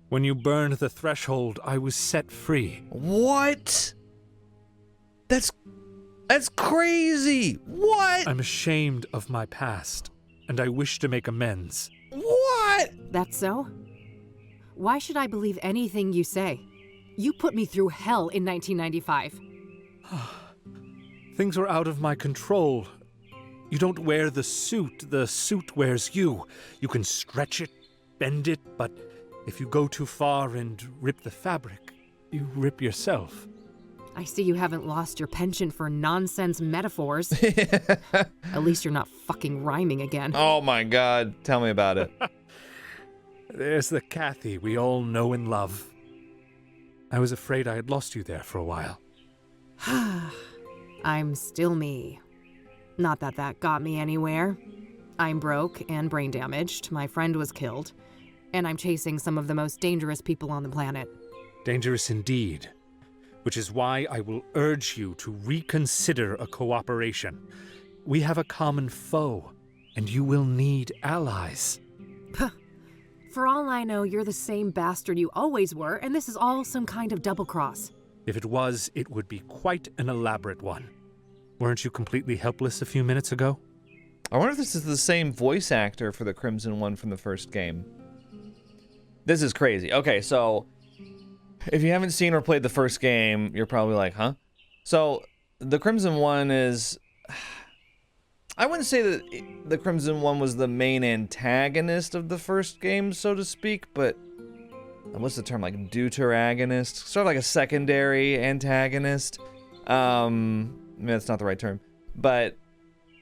When you burned the threshold, I was set free. What? That's crazy. What? I'm ashamed of my past, and I wish to make amends. What? That's so? Why should I believe anything you say? You put me through hell in 1995. Things were out of my control. You don't wear the suit wears you. You can stretch it, bend it, but if you go too far and rip the fabric, you rip yourself. I see you haven't lost your penchant for nonsense metaphors. At least you're not fucking rhyming again. Oh my God. Tell me about it. There's the Kathy we all know and love. I was afraid I had lost you there for a while. I'm still me. Not that that got me anywhere. I'm broke and brain damaged, my friend was killed, and I'm chasing some of the most dangerous people on the planet. Dangerous indeed. Which is why I will urge you to reconsider a cooperation. We have a common foe, and you will need allies. For all I know, you're the same bastard you always were, and this is all some kind of double cross. If it was, it would be quite an elaborate one. Weren't you completely helpless a few minutes ago? I wonder if this is the same voice actor for the Crimson One from the first game. This is crazy. Okay, so if you haven't seen or played the first game, you're probably like, huh? So the Crimson One is... I wouldn't say that the Crimson One was the main antagonist of the first game, so to speak, but what's the term, like deuteragonist? Sort of like a secondary antagonist. Maybe that's not the right term, but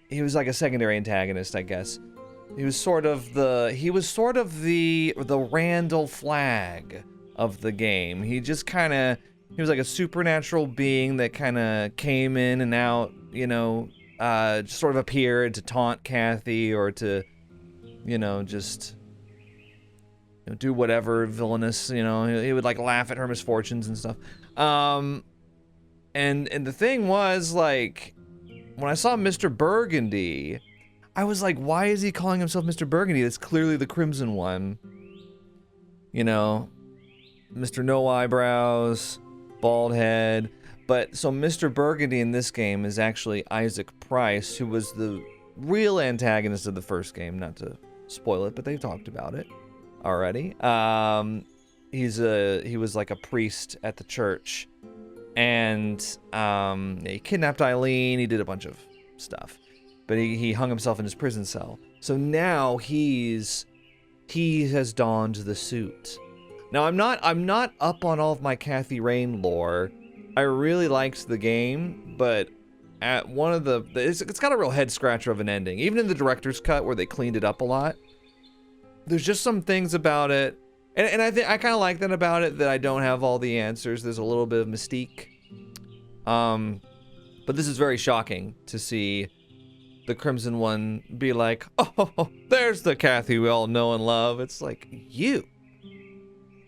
he was like a secondary antagonist, I guess. He was sort of the Randall Flagg of the game. He was like a supernatural being that kind of came in and out, you know, just sort of appeared to taunt Kathy or to, you know, just do whatever villainous, you know, he would like laugh at her misfortunes and stuff. And the thing was, like, when I saw Mr. Burgundy, I was like, why is he calling himself Mr. Burgundy? That's clearly the Crimson One. You know, Mr. No Eyebrows, bald head. But so Mr. Burgundy in this game is actually Isaac Price, who was the real antagonist of the first game. Not to spoil it, but they've talked about it already. He was like a priest at the church, and he kidnapped Eileen. He did a bunch of stuff, but he hung himself in his prison cell. So now he has donned the suit. Now I'm not up on all of my Kathy Rain lore. I really liked the game, but at one of it's got a real head scratcher of an ending. Even in the director's cut, where they cleaned it up a lot, there's just some things about it, and I think I kind of like that about it, that I don't have all the answers. There's a little bit of mystique. But this is very shocking to see the Crimson One be like, oh, there's the Kathy we all know and love. It's like, you.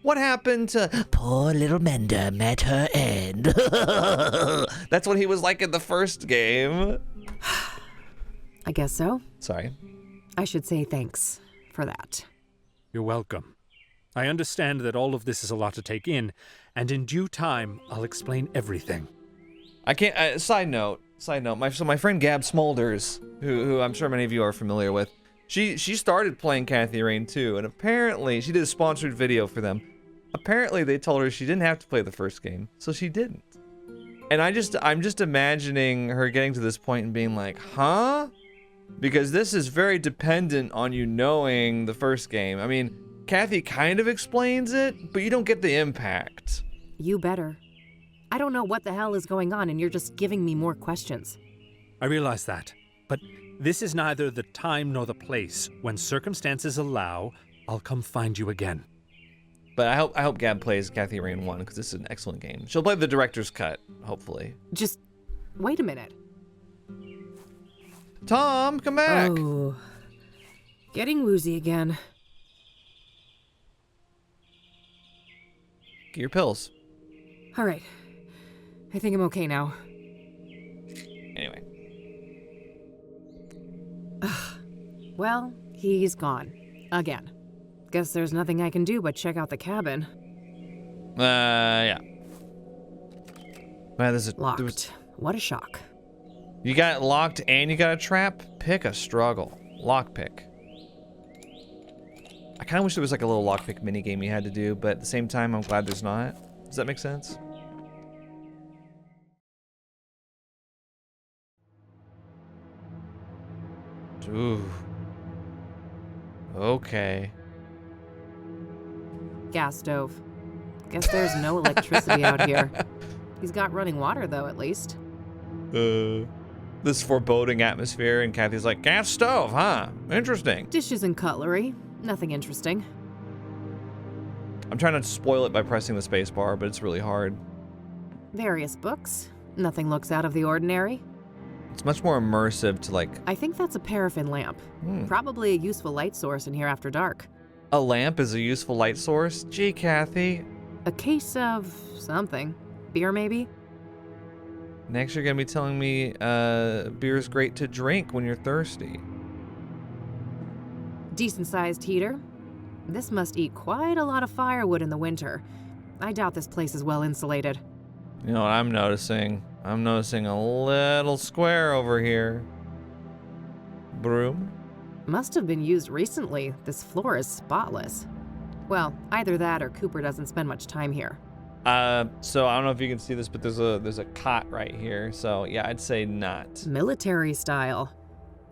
What happened to poor little Menda met her end? That's what he was like in the first game. I guess so. Sorry. I should say thanks for that. You're welcome. I understand that all of this is a lot to take in, and in due time, I'll explain everything. I can't. Side note. My friend Gab Smolders, who I'm sure many of you are familiar with, she started playing Kathy Rain too, and apparently she did a sponsored video for them. Apparently they told her she didn't have to play the first game, so she didn't. And I'm just imagining her getting to this point and being like, huh? Because this is very dependent on you knowing the first game. I mean, Kathy kind of explains it, but you don't get the impact. You better. I don't know what the hell is going on, and you're just giving me more questions. I realize that, but this is neither the time nor the place. When circumstances allow, I'll come find you again. But I hope Gab plays Kathy Rain 1, because this is an excellent game. She'll play the director's cut, hopefully. Just wait a minute. Tom, come back. Oh, getting woozy again. Get your pills. All right. I think I'm okay now. Anyway. Well, he's gone. Again. Guess there's nothing I can do but check out the cabin. Yeah. Man, Locked. What a shock. You got it locked and you got a trap? Pick a struggle. Lockpick. I kind of wish there was like a little lockpick minigame you had to do, but at the same time, I'm glad there's not. Does that make sense? Ooh. Okay. Gas stove. Guess there's no electricity out here. He's got running water, though, at least. This foreboding atmosphere, and Kathy's like, gas stove, huh? Interesting. Dishes and cutlery. Nothing interesting. I'm trying not to spoil it by pressing the space bar, but it's really hard. Various books. Nothing looks out of the ordinary. It's much more immersive to like... I think that's a paraffin lamp. Probably a useful light source in here after dark. A lamp is a useful light source? Gee, Kathy. A case of something. Beer, maybe? Next you're gonna be telling me beer's great to drink when you're thirsty. Decent-sized heater. This must eat quite a lot of firewood in the winter. I doubt this place is well insulated. You know what I'm noticing? I'm noticing a little square over here. Broom? Must have been used recently. This floor is spotless. Well, either that or Cooper doesn't spend much time here. So I don't know if you can see this, but there's a cot right here. So yeah, I'd say not. Military style.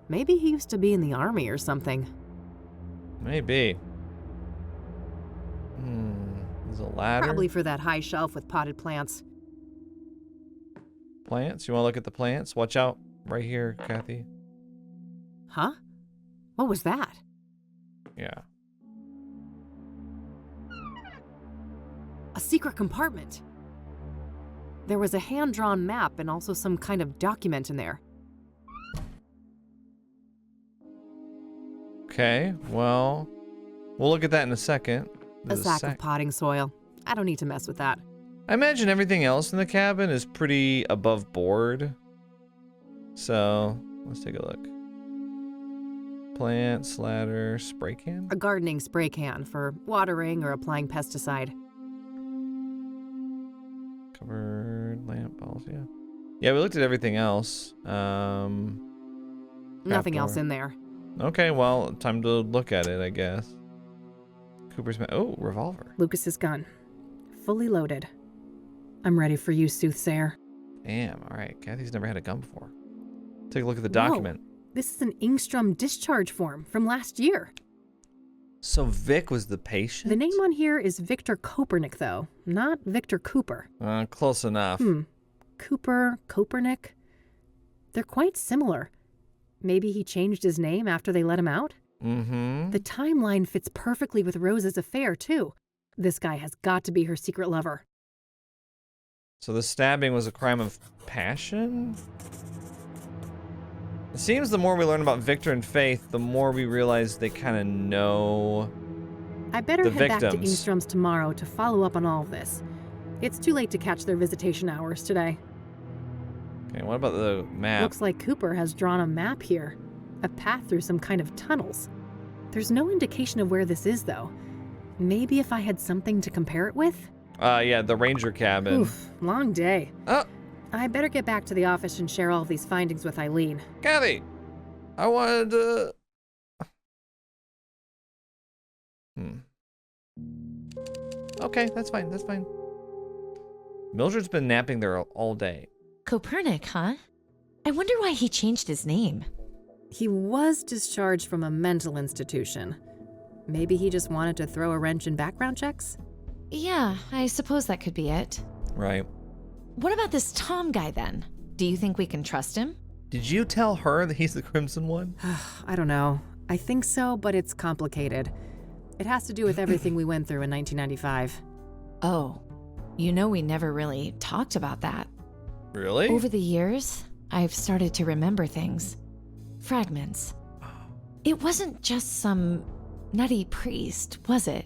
Maybe he used to be in the army or something. Maybe. There's a ladder. Probably for that high shelf with potted plants. Plants? You want to look at the plants? Watch out right here, Kathy. Huh? What was that? Yeah. A secret compartment. There was a hand-drawn map and also some kind of document in there. Okay, well, we'll look at that in a second. A There's sack of potting soil. I don't need to mess with that. I imagine everything else in the cabin is pretty above board. So, let's take a look. Plant, ladder, spray can? A gardening spray can for watering or applying pesticide. Covered lamp balls, yeah. Yeah, we looked at everything else. Nothing Trapdoor. else in there. Okay, well, time to look at it, I guess. Cooper's oh, revolver. Lucas's gun. Fully loaded. I'm ready for you, soothsayer. Damn, all right. Kathy's never had a gun before. Take a look at the document. Whoa, this is an Engstrom discharge form from last year. So Vic was the patient? The name on here is Victor Kopernik, though, not Victor Cooper. Close enough. Cooper, Kopernik. They're quite similar. Maybe he changed his name after they let him out? Mm-hmm. The timeline fits perfectly with Rose's affair, too. This guy has got to be her secret lover. So the stabbing was a crime of passion? It seems the more we learn about Victor and Faith, the more we realize they kind of know I better the head back to victims. Engstrom's tomorrow to follow up on all of this. It's too late to catch their visitation hours today. Okay, what about the map? Looks like Cooper has drawn a map here. A path through some kind of tunnels. There's no indication of where this is, though. Maybe if I had something to compare it with? Yeah, the ranger cabin. Oof, long day. Oh, I better get back to the office and share all of these findings with Eileen. Kathy! I wanted to... Okay, that's fine, that's fine. Mildred's been napping there all day. Copernic, huh? I wonder why he changed his name. He was discharged from a mental institution. Maybe he just wanted to throw a wrench in background checks? Yeah, I suppose that could be it. Right. What about this Tom guy then? Do you think we can trust him? Did you tell her that he's the Crimson One? I don't know. I think so, but it's complicated. It has to do with everything we went through in 1995. Oh, you know we never really talked about that. Really? Over the years, I've started to remember things. Fragments. It wasn't just some nutty priest, was it?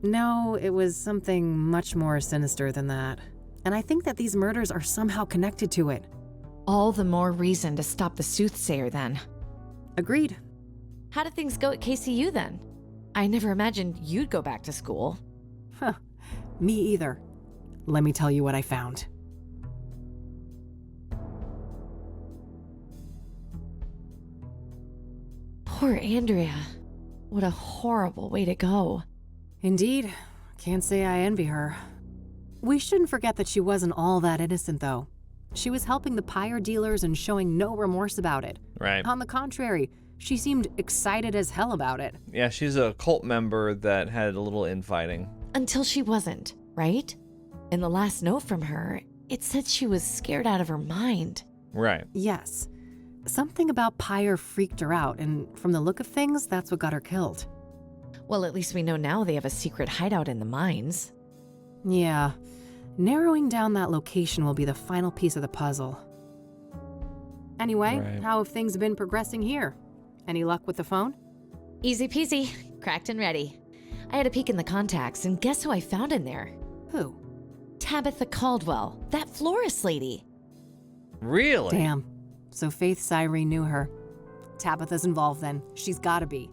No, it was something much more sinister than that. And I think that these murders are somehow connected to it. All the more reason to stop the soothsayer then. Agreed. How did things go at KCU then? I never imagined you'd go back to school. Huh. Me either. Let me tell you what I found. Poor Andrea. What a horrible way to go. Indeed. Can't say I envy her. We shouldn't forget that she wasn't all that innocent, though. She was helping the pyre dealers and showing no remorse about it. Right. On the contrary, she seemed excited as hell about it. Yeah, she's a cult member that had a little infighting. Until she wasn't, right? In the last note from her, it said she was scared out of her mind. Right. Yes. Something about pyre freaked her out, and from the look of things, that's what got her killed. Well, at least we know now they have a secret hideout in the mines. Yeah. Narrowing down that location will be the final piece of the puzzle. Anyway, Right. how have things been progressing here? Any luck with the phone? Easy peasy, cracked and ready. I had a peek in the contacts, and guess who I found in there? Who? Tabitha Caldwell, that florist lady. Really? Damn. So Faith Cyrene knew her. Tabitha's involved then. She's gotta be.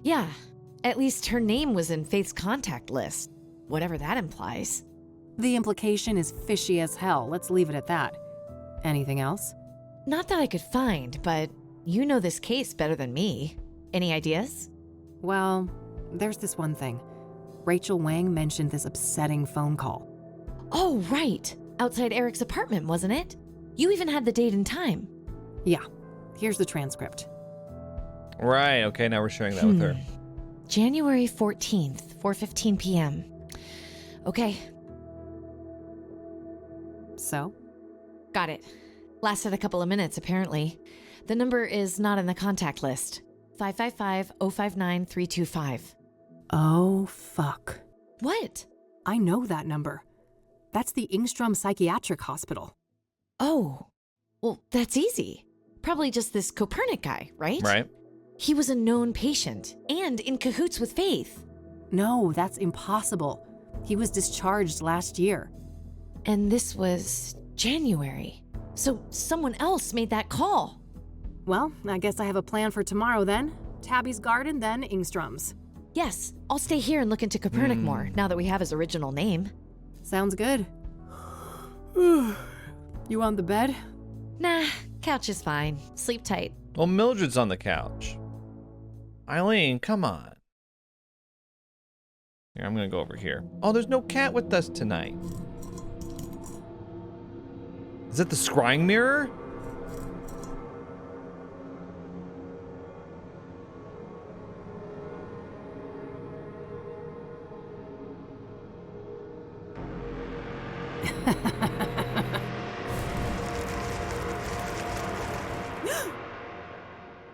Yeah, at least her name was in Faith's contact list, whatever that implies. The implication is fishy as hell. Let's leave it at that. Anything else? Not that I could find, but you know this case better than me. Any ideas? Well, there's this one thing. Rachel Wang mentioned this upsetting phone call. Oh, right. Outside Eric's apartment, wasn't it? You even had the date and time. Yeah. Here's the transcript. Right, okay, now we're sharing that with her. January 14th, 4:15 p.m. Okay, So? got it. Lasted a couple of minutes, apparently. The number is not in the contact list. 555-059-325. Oh, fuck. What? I know that number. That's the Engstrom Psychiatric Hospital. Oh, well, that's easy. Probably just this Copernic guy, right? Right. He was a known patient and in cahoots with Faith. No, that's impossible. He was discharged last year. And this was January. So someone else made that call. Well, I guess I have a plan for tomorrow then. Tabby's garden, then Engstrom's. Yes, I'll stay here and look into Copernic more now that we have his original name. Sounds good. You on the bed? Nah, couch is fine. Sleep tight. Well, Mildred's on the couch. Eileen, come on. Here, I'm gonna go over here. Oh, there's no cat with us tonight. Is it the scrying mirror?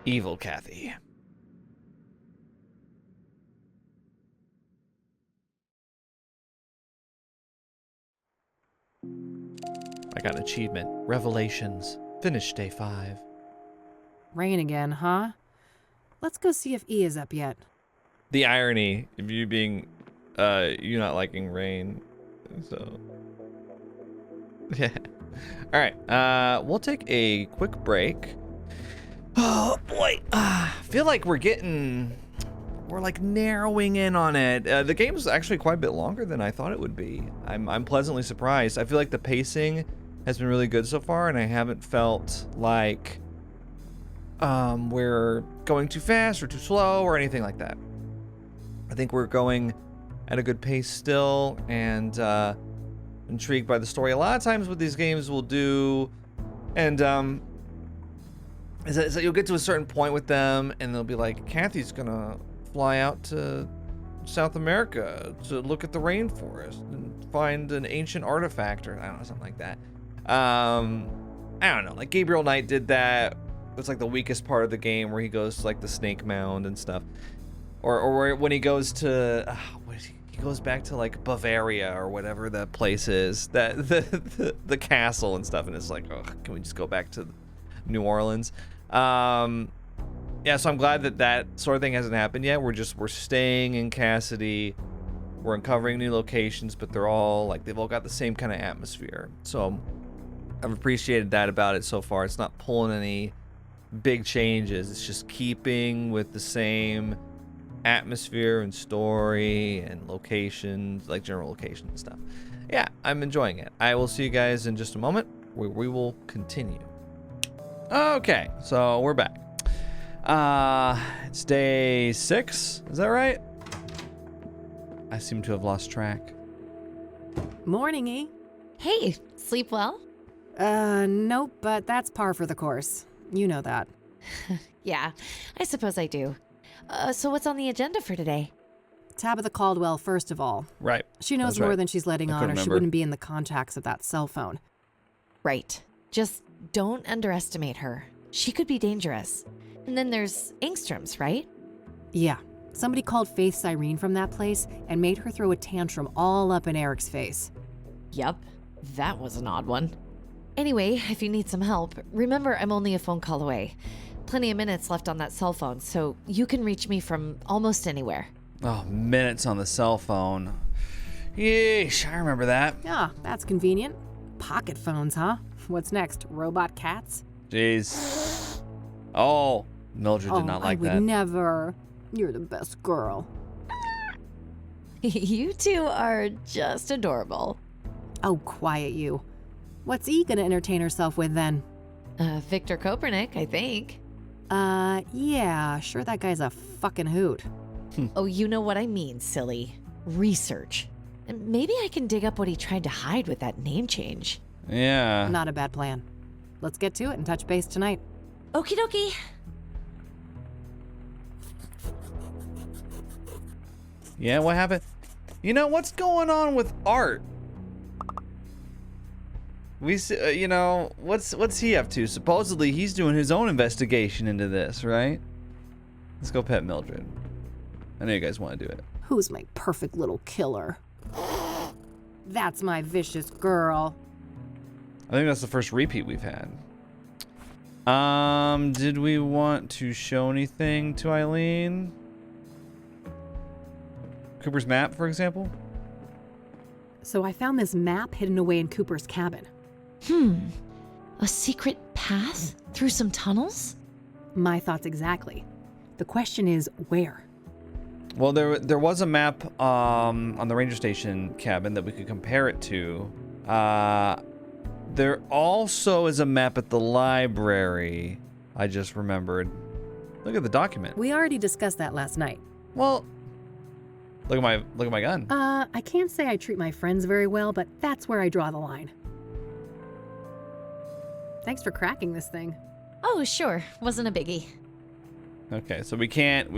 Evil Kathy. I got an achievement. Revelations. Finished day 5. Rain again, huh? Let's go see if E is up yet. The irony of you being, you not liking rain. So, yeah. All right. We'll take a quick break. Oh boy. Feel like we're like narrowing in on it. The game's actually quite a bit longer than I thought it would be. I'm pleasantly surprised. I feel like the pacing has been really good so far, and I haven't felt like we're going too fast or too slow or anything like that. I think we're going at a good pace still, and intrigued by the story. A lot of times what these games will do, and is that you'll get to a certain point with them, and they'll be like, Kathy's gonna fly out to South America to look at the rainforest and find an ancient artifact, or I don't know, something like that. I don't know, like Gabriel Knight did that. It's like the weakest part of the game, where he goes to like the Snake Mound and stuff, or when he goes to he goes back to like Bavaria or whatever that place is, that the castle and stuff, and it's like, oh, can we just go back to New Orleans? Yeah, so I'm glad that sort of thing hasn't happened yet. We're staying in Cassidy. We're uncovering new locations, but they've all got the same kind of atmosphere. So I've appreciated that about it so far. It's not pulling any big changes. It's just keeping with the same atmosphere and story and locations, like general location and stuff. Yeah, I'm enjoying it. I will see you guys in just a moment, where we will continue. Okay, so we're back. It's day 6, is that right? I seem to have lost track. Morning, E. Hey, sleep well? Nope, but that's par for the course. You know that. Yeah, I suppose I do. So what's on the agenda for today? Tabitha Caldwell, first of all. Right. She knows That's more right. than she's letting I on, couldn't or she remember. wouldn't be in the contacts of that cell phone. Right. Just don't underestimate her. She could be dangerous. And then there's Engstrom's, right? Yeah. Somebody called Faith Cyrene from that place and made her throw a tantrum all up in Eric's face. Yup. That was an odd one. Anyway, if you need some help, remember I'm only a phone call away. Plenty of minutes left on that cell phone, so you can reach me from almost anywhere. Oh, minutes on the cell phone. Yeesh, I remember that. Ah, that's convenient. Pocket phones, huh? What's next? Robot cats? Jeez. Oh, Mildred did not like I would that. never. You're the best girl. You two are just adorable. Oh, quiet you. What's E gonna entertain herself with then? Victor Copernic, I think. Yeah, sure that guy's a fucking hoot. Oh, you know what I mean, silly. Research. And maybe I can dig up what he tried to hide with that name change. Yeah. Not a bad plan. Let's get to it and touch base tonight. Okie dokie. Yeah, what happened? You know, what's going on with art? You know, what's he up to? Supposedly he's doing his own investigation into this, right? Let's go pet Mildred. I know you guys want to do it. Who's my perfect little killer? That's my vicious girl. I think that's the first repeat we've had. Did we want to show anything to Eileen? Cooper's map, for example? So I found this map hidden away in Cooper's cabin. A secret path through some tunnels? My thoughts exactly. The question is, where? Well, there was a map on the ranger station cabin that we could compare it to. There also is a map at the library. I just remembered. Look at the document. We already discussed that last night. Well, look at my gun. I can't say I treat my friends very well, but that's where I draw the line. Thanks for cracking this thing. Oh, sure. Wasn't a biggie. Okay, so we can't.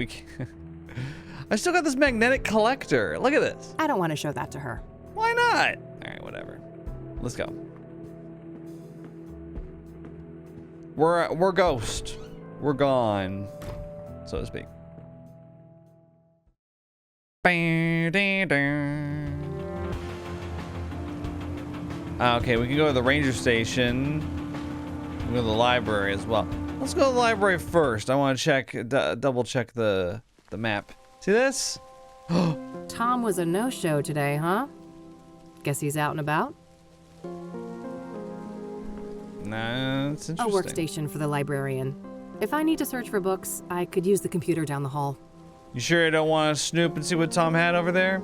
I still got this magnetic collector. Look at this. I don't want to show that to her. Why not? All right, whatever. Let's go. We're ghost. We're gone, so to speak. Okay, we can go to the ranger station. We can go to the library as well. Let's go to the library first. I want to check, double check the map. See this? Tom was a no-show today, huh? Guess he's out and about? Nah, it's A interesting. workstation for the librarian. If I need to search for books, I could use the computer down the hall. You sure you don't want to snoop and see what Tom had over there?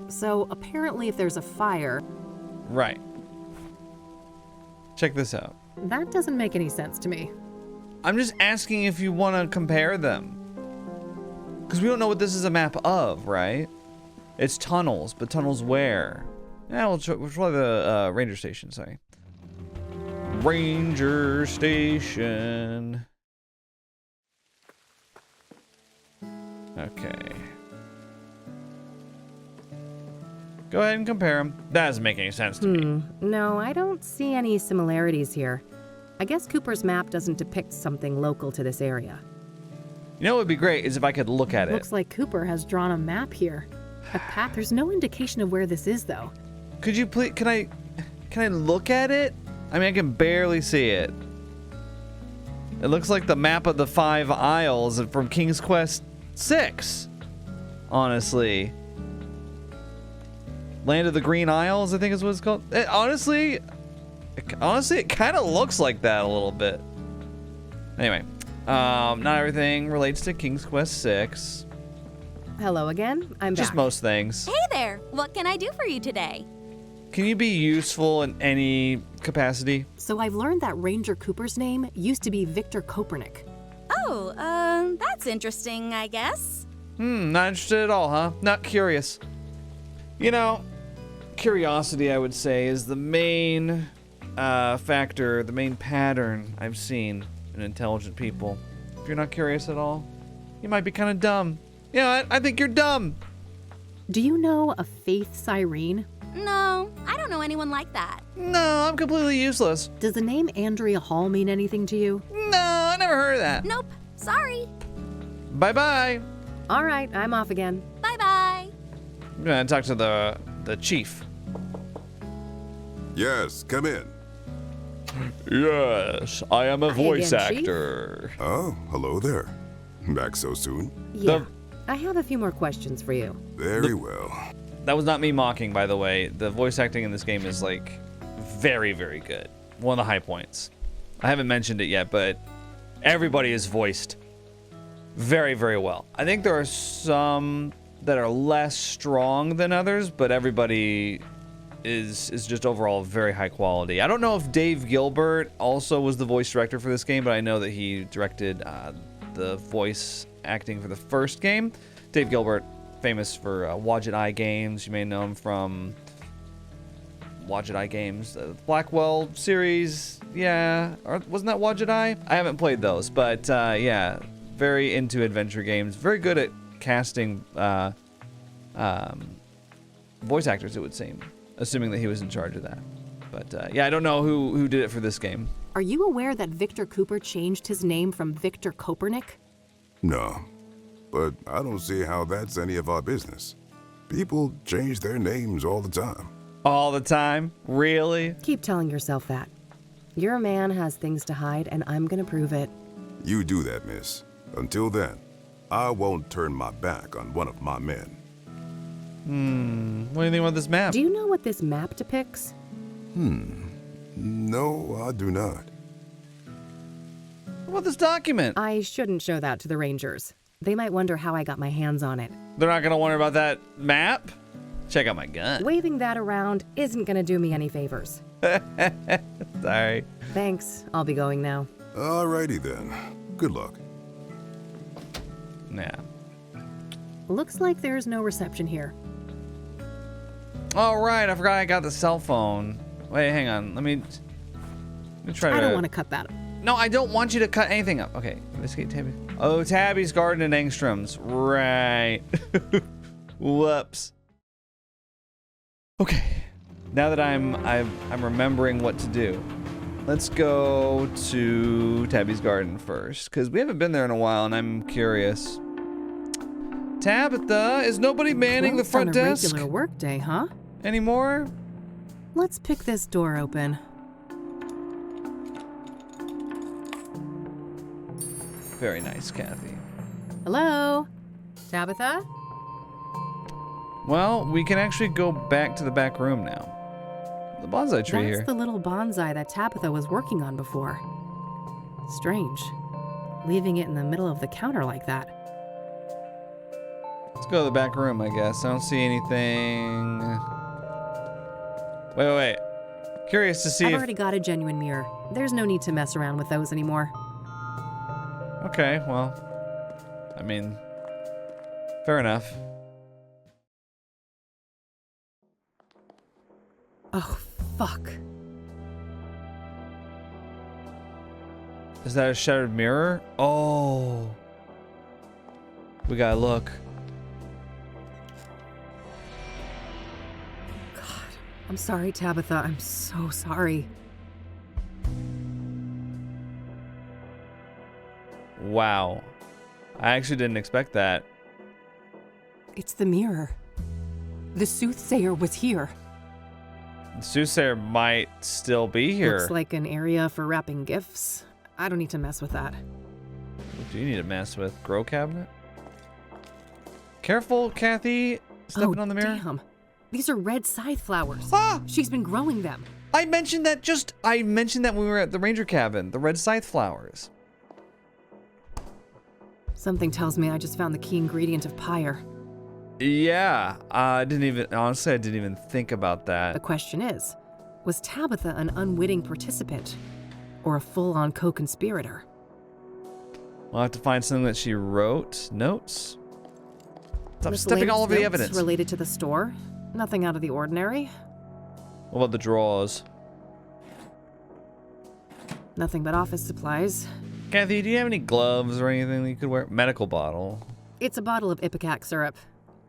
So, apparently if there's a fire... Right. Check this out. That doesn't make any sense to me. I'm just asking if you want to compare them. Because we don't know what this is a map of, right? It's tunnels, but tunnels where? Yeah, we'll try the ranger station, sorry. Ranger station. Okay. Go ahead and compare them. That doesn't make any sense to me. No, I don't see any similarities here. I guess Cooper's map doesn't depict something local to this area. You know what would be great is if I could look at it. Looks like Cooper has drawn a map here. A path. There's no indication of where this is, though. Could you please, can I look at it? I mean, I can barely see it. It looks like the map of the 5 Isles from King's Quest 6. Honestly. Land of the Green Isles, I think is what it's called. Honestly, it kind of looks like that a little bit. Anyway, not everything relates to King's Quest 6. Hello again. I'm back. Just most things. Hey there! What can I do for you today? Can you be useful in any capacity? So I've learned that Ranger Cooper's name used to be Victor Kopernik. Oh, that's interesting, I guess. Not interested at all, huh? Not curious. You know, curiosity, I would say, is the main factor, the main pattern I've seen in intelligent people. If you're not curious at all, you might be kind of dumb. You know what? I think you're dumb. Do you know a Faith Cyrene? No, I don't know anyone like that. No, I'm completely useless. Does the name Andrea Hall mean anything to you? No, I never heard of that. Nope, sorry. Bye-bye. All right, I'm off again. Bye-bye. I'm gonna talk to the chief. Yes, come in. Yes, I am a Hi voice again, Chief. actor. Oh, hello there. Back so soon? Yeah, I have a few more questions for you. Very well. That was not me mocking, by the way. The voice acting in this game is, like, very, very good. One of the high points. I haven't mentioned it yet, but everybody is voiced very, very well. I think there are some that are less strong than others, but everybody is just overall very high quality. I don't know if Dave Gilbert also was the voice director for this game, but I know that he directed the voice acting for the first game. Dave Gilbert, famous for Wadjet Eye games. You may know him from Wadjet Eye games. Blackwell series, yeah. Or wasn't that Wadjet Eye? I haven't played those, but yeah. Very into adventure games. Very good at casting voice actors, it would seem. assuming that he was in charge of that. But yeah, I don't know who did it for this game. Are you aware that Victor Cooper changed his name from Victor Kopernik? No, but I don't see how that's any of our business. People change their names all the time. All the time? Really? Keep telling yourself that. Your man has things to hide, and I'm gonna prove it. You do that, miss. Until then, I won't turn my back on one of my men. What do you think about this map? Do you know what this map depicts? No, I do not. What about this document? I shouldn't show that to the Rangers. They might wonder how I got my hands on it. They're not gonna wonder about that map? Check out my gun. Waving that around isn't gonna do me any favors. Sorry. Thanks. I'll be going now. Alrighty then. Good luck. Yeah. Looks like there's no reception here. Oh, right. I forgot I got the cell phone. Wait, hang on. Let me try to... I don't want to cut that. No, I don't want you to cut anything up. Okay, investigate Tabby. Oh, Tabby's garden and Engstrom's. Right. Whoops. Okay. Now that I'm remembering what to do, let's go to Tabby's garden first, because we haven't been there in a while, and I'm curious. Tabitha, is nobody manning the front desk? On a regular work day, huh? Anymore? Let's pick this door open. Very nice, Kathy. Hello? Tabitha? Well, we can actually go back to the back room now. The bonsai tree That's here. the little bonsai that Tabitha was working on before. Strange. Leaving it in the middle of the counter like that. Let's go to the back room, I guess. I don't see anything. Wait. Curious to see I've if... already got a genuine mirror. There's no need to mess around with those anymore. Okay, well, I mean, fair enough. Oh, fuck. Is that a shattered mirror? Oh. We gotta look. God, I'm sorry, Tabitha. I'm so sorry. Wow. I actually didn't expect that. It's the mirror. The soothsayer was here. The soothsayer might still be here. Looks like an area for wrapping gifts. I don't need to mess with that. What do you need to mess with? Grow cabinet? Careful, Kathy. Stepping on the mirror. Damn. These are red scythe flowers. Ah! She's been growing them. I mentioned that when we were at the ranger cabin. The red scythe flowers. Something tells me I just found the key ingredient of pyre. Yeah, I didn't even think about The that. question is, was Tabitha an unwitting participant or a full-on co-conspirator? We'll have to find something that she wrote. Notes? Stop Miss stepping all over the Lane's evidence. notes related to the store. Nothing out of the ordinary. What about the drawers? Nothing but office supplies. Kathy, do you have any gloves or anything that you could wear? Medical bottle. It's a bottle of ipecac syrup.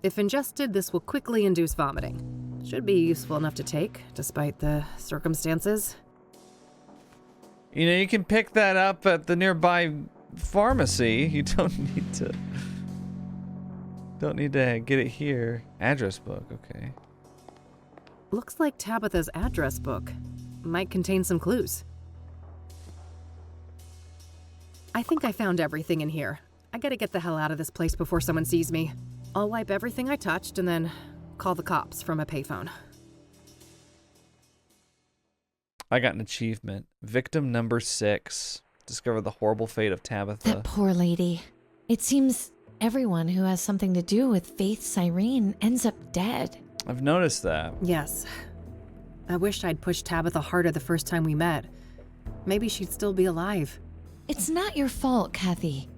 If ingested, this will quickly induce vomiting. Should be useful enough to take, despite the circumstances. You know, you can pick that up at the nearby pharmacy. You don't need to get it here. Address book, okay. Looks like Tabitha's address book. Might contain some clues. I think I found everything in here. I gotta get the hell out of this place before someone sees me. I'll wipe everything I touched and then call the cops from a payphone. I got an achievement. Victim number 6. Discover the horrible fate of Tabitha. That poor lady. It seems everyone who has something to do with Faith Cyrene ends up dead. I've noticed that. Yes. I wish I'd pushed Tabitha harder the first time we met. Maybe she'd still be alive. It's not your fault, Kathy.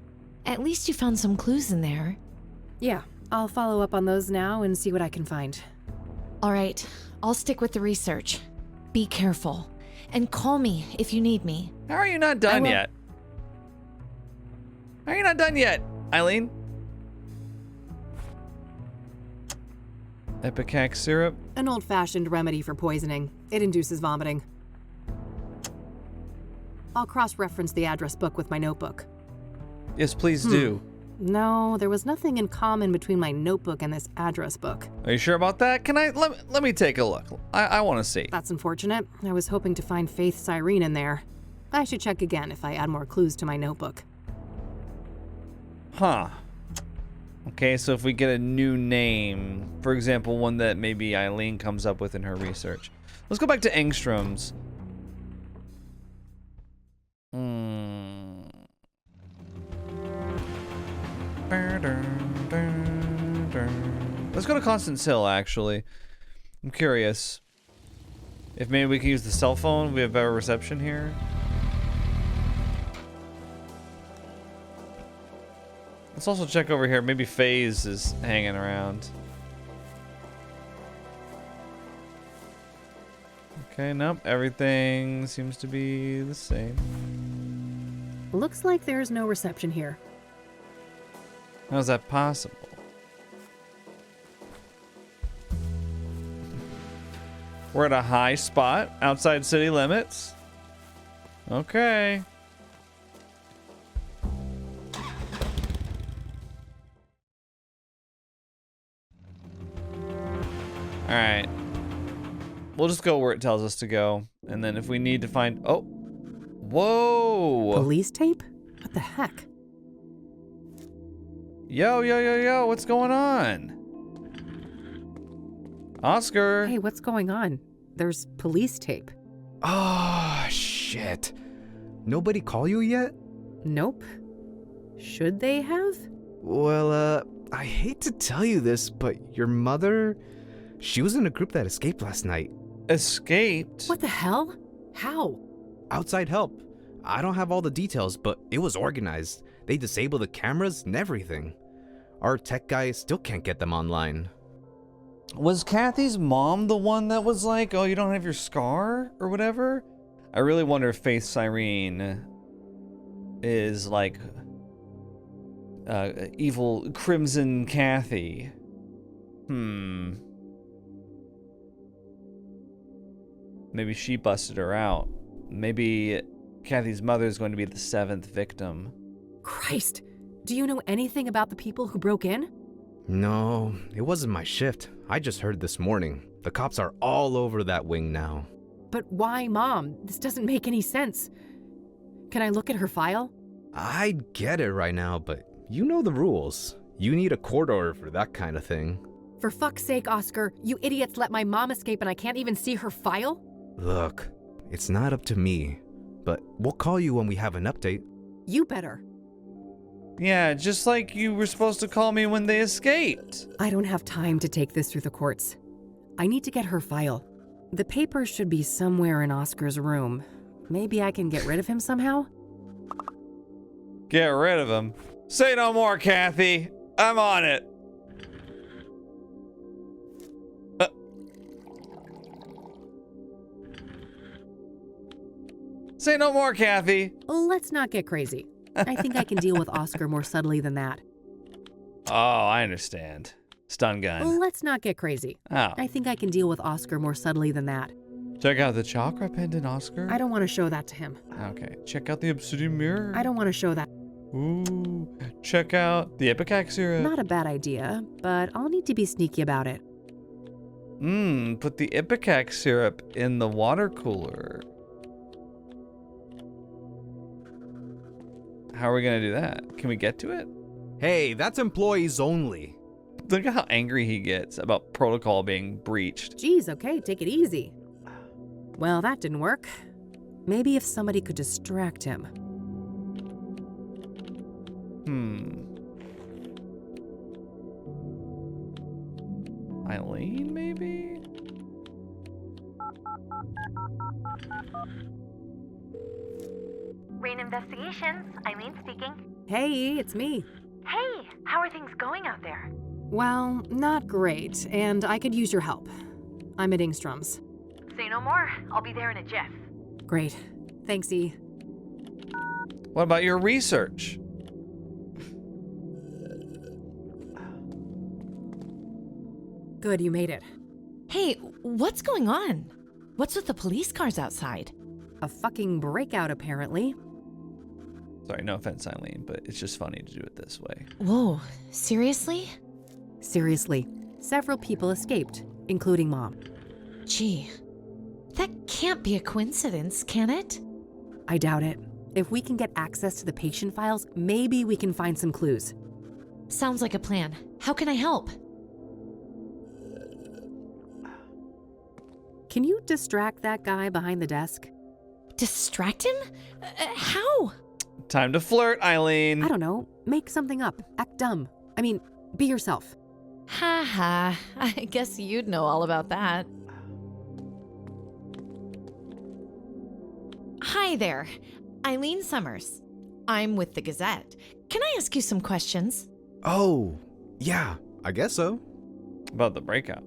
At least you found some clues in there. Yeah, I'll follow up on those now and see what I can find. All right, I'll stick with the research. Be careful. And call me if you need me. How are you not done will. yet? How are you not done yet, Eileen? Ipecac syrup? An old-fashioned remedy for poisoning. It induces vomiting. I'll cross-reference the address book with my notebook. Yes, please do. No, there was nothing in common between my notebook and this address book. Are you sure about that? Can I let me take a look. I want to see. That's unfortunate. I was hoping to find Faith Cyrene in there. I should check again if I add more clues to my notebook. Huh. Okay, so if we get a new name, for example, one that maybe Eileen comes up with in her research. Let's go back to Engstrom's. Let's go to Constance Hill, actually. I'm curious if maybe we can use the cell phone. We have better reception here. Let's also check over here. Maybe FaZe is hanging around. Okay, nope. Everything seems to be the same. Looks like there's no reception here. How's that possible? We're at a high spot outside city limits. Okay. Alright. We'll just go where it tells us to go. And then if we need to find... Oh! Whoa! Police tape? What the heck? Yo, what's going on? Oscar! Hey, what's going on? There's police tape. Oh, shit. Nobody call you yet? Nope. Should they have? Well, I hate to tell you this, but your mother, she was in a group that escaped last night. Escaped? What the hell? How? Outside help. I don't have all the details, but it was organized. They disabled the cameras and everything. Our tech guys still can't get them online. Was Kathy's mom the one that was like, oh, you don't have your scar or whatever? I really wonder if Faith Cyrene is like evil Crimson Kathy. Maybe she busted her out. Maybe Kathy's mother is going to be the 7th victim. Christ! Do you know anything about the people who broke in? No, it wasn't my shift. I just heard this morning. The cops are all over that wing now. But why, Mom? This doesn't make any sense. Can I look at her file? I'd get it right now, but you know the rules. You need a court order for that kind of thing. For fuck's sake, Oscar, you idiots let my mom escape and I can't even see her file? Look, it's not up to me, but we'll call you when we have an update. You better. Yeah, just like you were supposed to call me when they escaped. I don't have time to take this through the courts. I need to get her file. The papers should be somewhere in Oscar's room. Maybe I can get rid of him somehow? Get rid of him. Say no more, Kathy. I'm on it. Say no more, Kathy. Let's not get crazy. I think I can deal with Oscar more subtly than that. Oh, I understand. Stun gun. Let's not get crazy. Oh. I think I can deal with Oscar more subtly than that. Check out the chakra pendant, Oscar. I don't want to show that to him. Okay. Check out the obsidian mirror. I don't want to show that. Ooh. Check out the ipecac syrup. Not a bad idea, but I'll need to be sneaky about it. Put the ipecac syrup in the water cooler. How are we gonna do that? Can we get to it? Hey, that's employees only. Look at how angry he gets about protocol being breached. Geez, okay, take it easy. Well, that didn't work. Maybe if somebody could distract him. Eileen, maybe? Rain Investigations, Eileen speaking. Hey, it's me. Hey, how are things going out there? Well, not great, and I could use your help. I'm at Engstrom's. Say no more. I'll be there in a jiff. Great. Thanks, E. What about your research? Good, you made it. Hey, what's going on? What's with the police cars outside? A fucking breakout, apparently. Sorry, no offense, Eileen, but it's just funny to do it this way. Whoa, seriously? Seriously, several people escaped, including Mom. Gee, that can't be a coincidence, can it? I doubt it. If we can get access to the patient files, maybe we can find some clues. Sounds like a plan. How can I help? Can you distract that guy behind the desk? Distract him? How? Time to flirt, Eileen. I don't know. Make something up. Act dumb. I mean, be yourself. Ha ha. I guess you'd know all about that. Hi there. Eileen Summers. I'm with the Gazette. Can I ask you some questions? Oh, yeah, I guess so. About the breakout.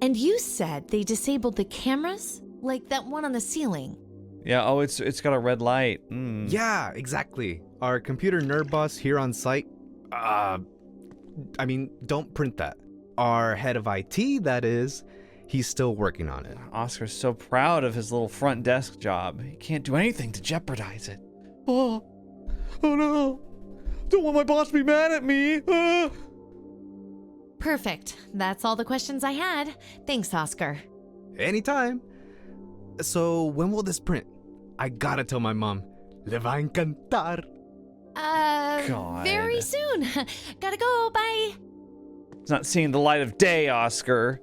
And you said they disabled the cameras? Like that one on the ceiling? Yeah, oh, it's got a red light. Yeah, exactly. Our computer nerd boss here on site, don't print that. Our head of IT, that is, he's still working on it. Oscar's so proud of his little front desk job. He can't do anything to jeopardize it. Oh no. Don't want my boss to be mad at me. Perfect. That's all the questions I had. Thanks, Oscar. Anytime. So, when will this print? I gotta tell my mom. Le va encantar. God. Very soon. Gotta go. Bye. It's not seeing the light of day, Oscar.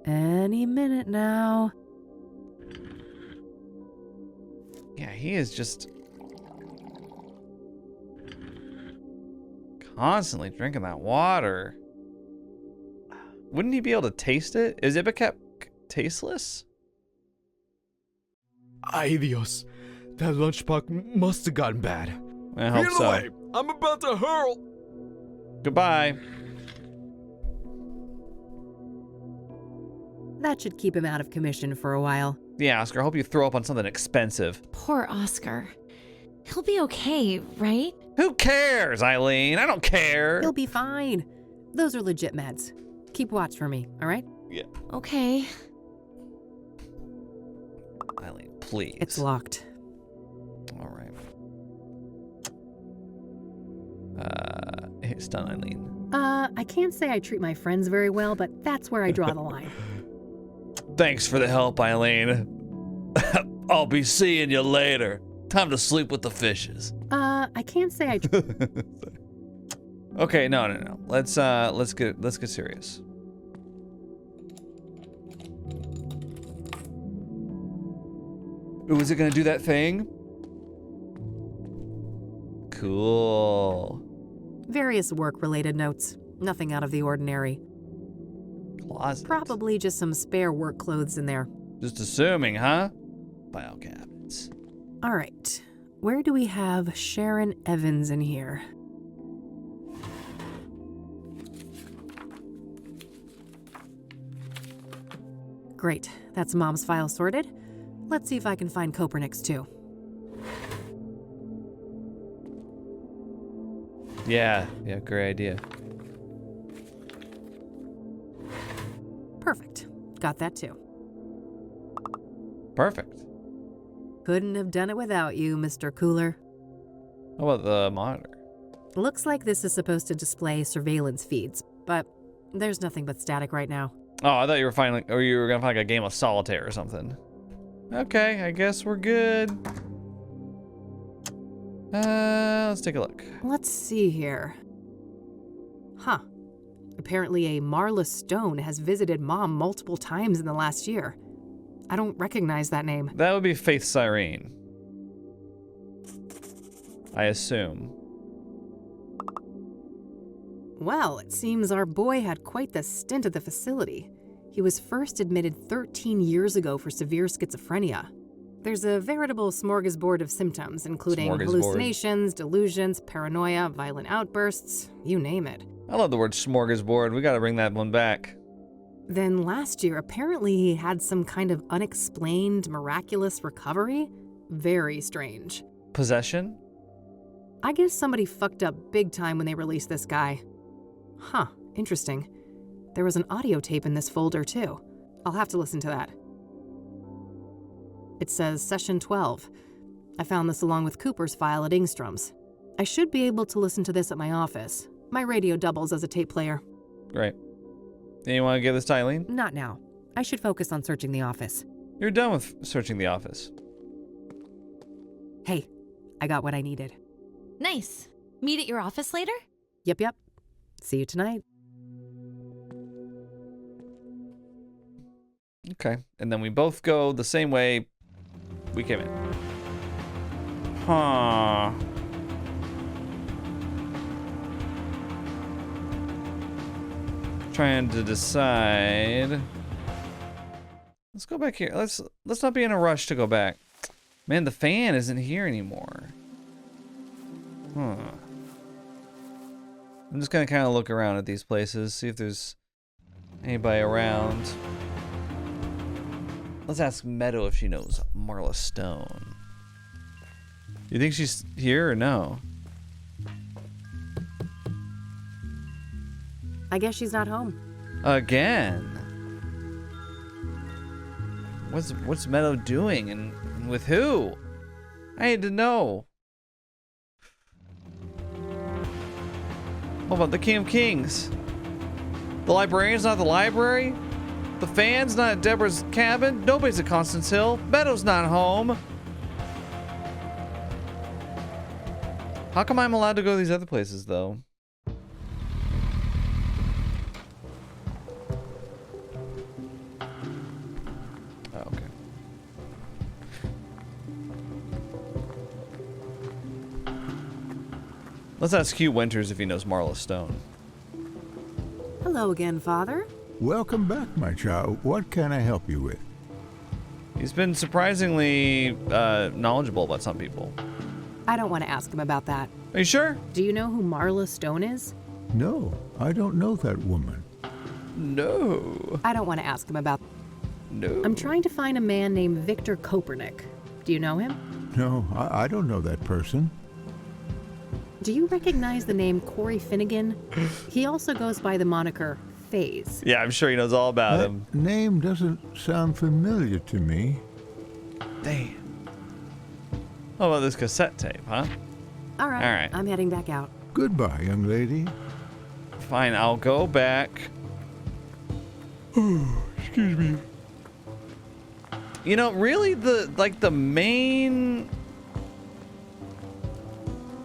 Any minute now. Yeah, he is just constantly drinking that water. Wouldn't he be able to taste it? Is Ipecac tasteless? Ay Dios. That lunchbox must have gotten bad. I hope so. Way, I'm about to hurl. Goodbye. That should keep him out of commission for a while. Yeah, Oscar, I hope you throw up on something expensive. Poor Oscar. He'll be okay, right? Who cares, Eileen? I don't care. He'll be fine. Those are legit meds. Keep watch for me, all right? Yeah. Okay. Eileen, please. It's locked. All right. It's done, Eileen. I can't say I treat my friends very well, but that's where I draw the line. Thanks for the help, Eileen. I'll be seeing you later. Time to sleep with the fishes. I can't say I... Okay, no. Let's get serious. Ooh, is it gonna do that thing? Cool. Various work-related notes. Nothing out of the ordinary. Closet. Probably just some spare work clothes in there. Just assuming, huh? File cabinets. All right. Where do we have Sharon Evans in here? Great. That's Mom's file sorted. Let's see if I can find Kopernik's too. Yeah, great idea. Perfect. Got that too. Perfect. Couldn't have done it without you, Mr. Cooler. How about the monitor? Looks like this is supposed to display surveillance feeds, but there's nothing but static right now. Oh, I thought you were finding, or you were gonna find like a game of solitaire or something. Okay, I guess we're good. Let's take a look. Let's see here. Huh. Apparently a Marla Stone has visited Mom multiple times in the last year. I don't recognize that name. That would be Faith Cyrene. I assume. Well, it seems our boy had quite the stint at the facility. He was first admitted 13 years ago for severe schizophrenia. There's a veritable smorgasbord of symptoms, including hallucinations, delusions, paranoia, violent outbursts, you name it. I love the word smorgasbord. We gotta bring that one back. Then last year, apparently he had some kind of unexplained, miraculous recovery. Very strange. Possession? I guess somebody fucked up big time when they released this guy. Huh, interesting. There was an audio tape in this folder, too. I'll have to listen to that. It says Session 12. I found this along with Cooper's file at Engstrom's. I should be able to listen to this at my office. My radio doubles as a tape player. Great. And you want to give this to Eileen? Not now. I should focus on searching the office. You're done with searching the office. Hey, I got what I needed. Nice. Meet at your office later? Yep. See you tonight. Okay. And then we both go the same way we came in. Huh. Trying to decide. Let's go back here. Let's not be in a rush to go back. Man, the fan isn't here anymore. Huh. I'm just gonna kind of look around at these places, see if there's anybody around. Let's ask Meadow if she knows Marla Stone. You think she's here or no? I guess she's not home. Again. What's Meadow doing and with who? I need to know. What about the King of Kings? The librarian's not at the library? The fan's not at Deborah's cabin? Nobody's at Constance Hill. Meadow's not home. How come I'm allowed to go to these other places, though? Oh, okay. Let's ask Hugh Winters if he knows Marla Stone. Hello again, Father. Welcome back, my child. What can I help you with? He's been surprisingly knowledgeable about some people. I don't want to ask him about that. Are you sure? Do you know who Marla Stone is? No, I don't know that woman. No. I don't want to ask him about... No. I'm trying to find a man named Victor Kopernik. Do you know him? No, I don't know that person. Do you recognize the name Corey Finnegan? He also goes by the moniker Phase. Yeah, I'm sure he knows all about That him. name doesn't sound familiar to me. Damn. What about this cassette tape, huh? All right. I'm heading back out. Goodbye, young lady. Fine, I'll go back. Excuse me. You know, really, the main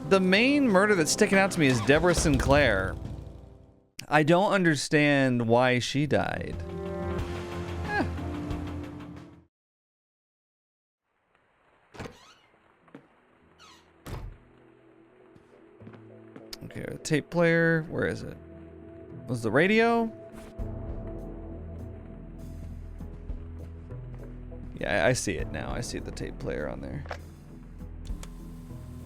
murder that's sticking out to me is Deborah Sinclair. I don't understand why she died. Okay, a tape player. Where is it? Was the radio? Yeah, I see it now. I see the tape player on there.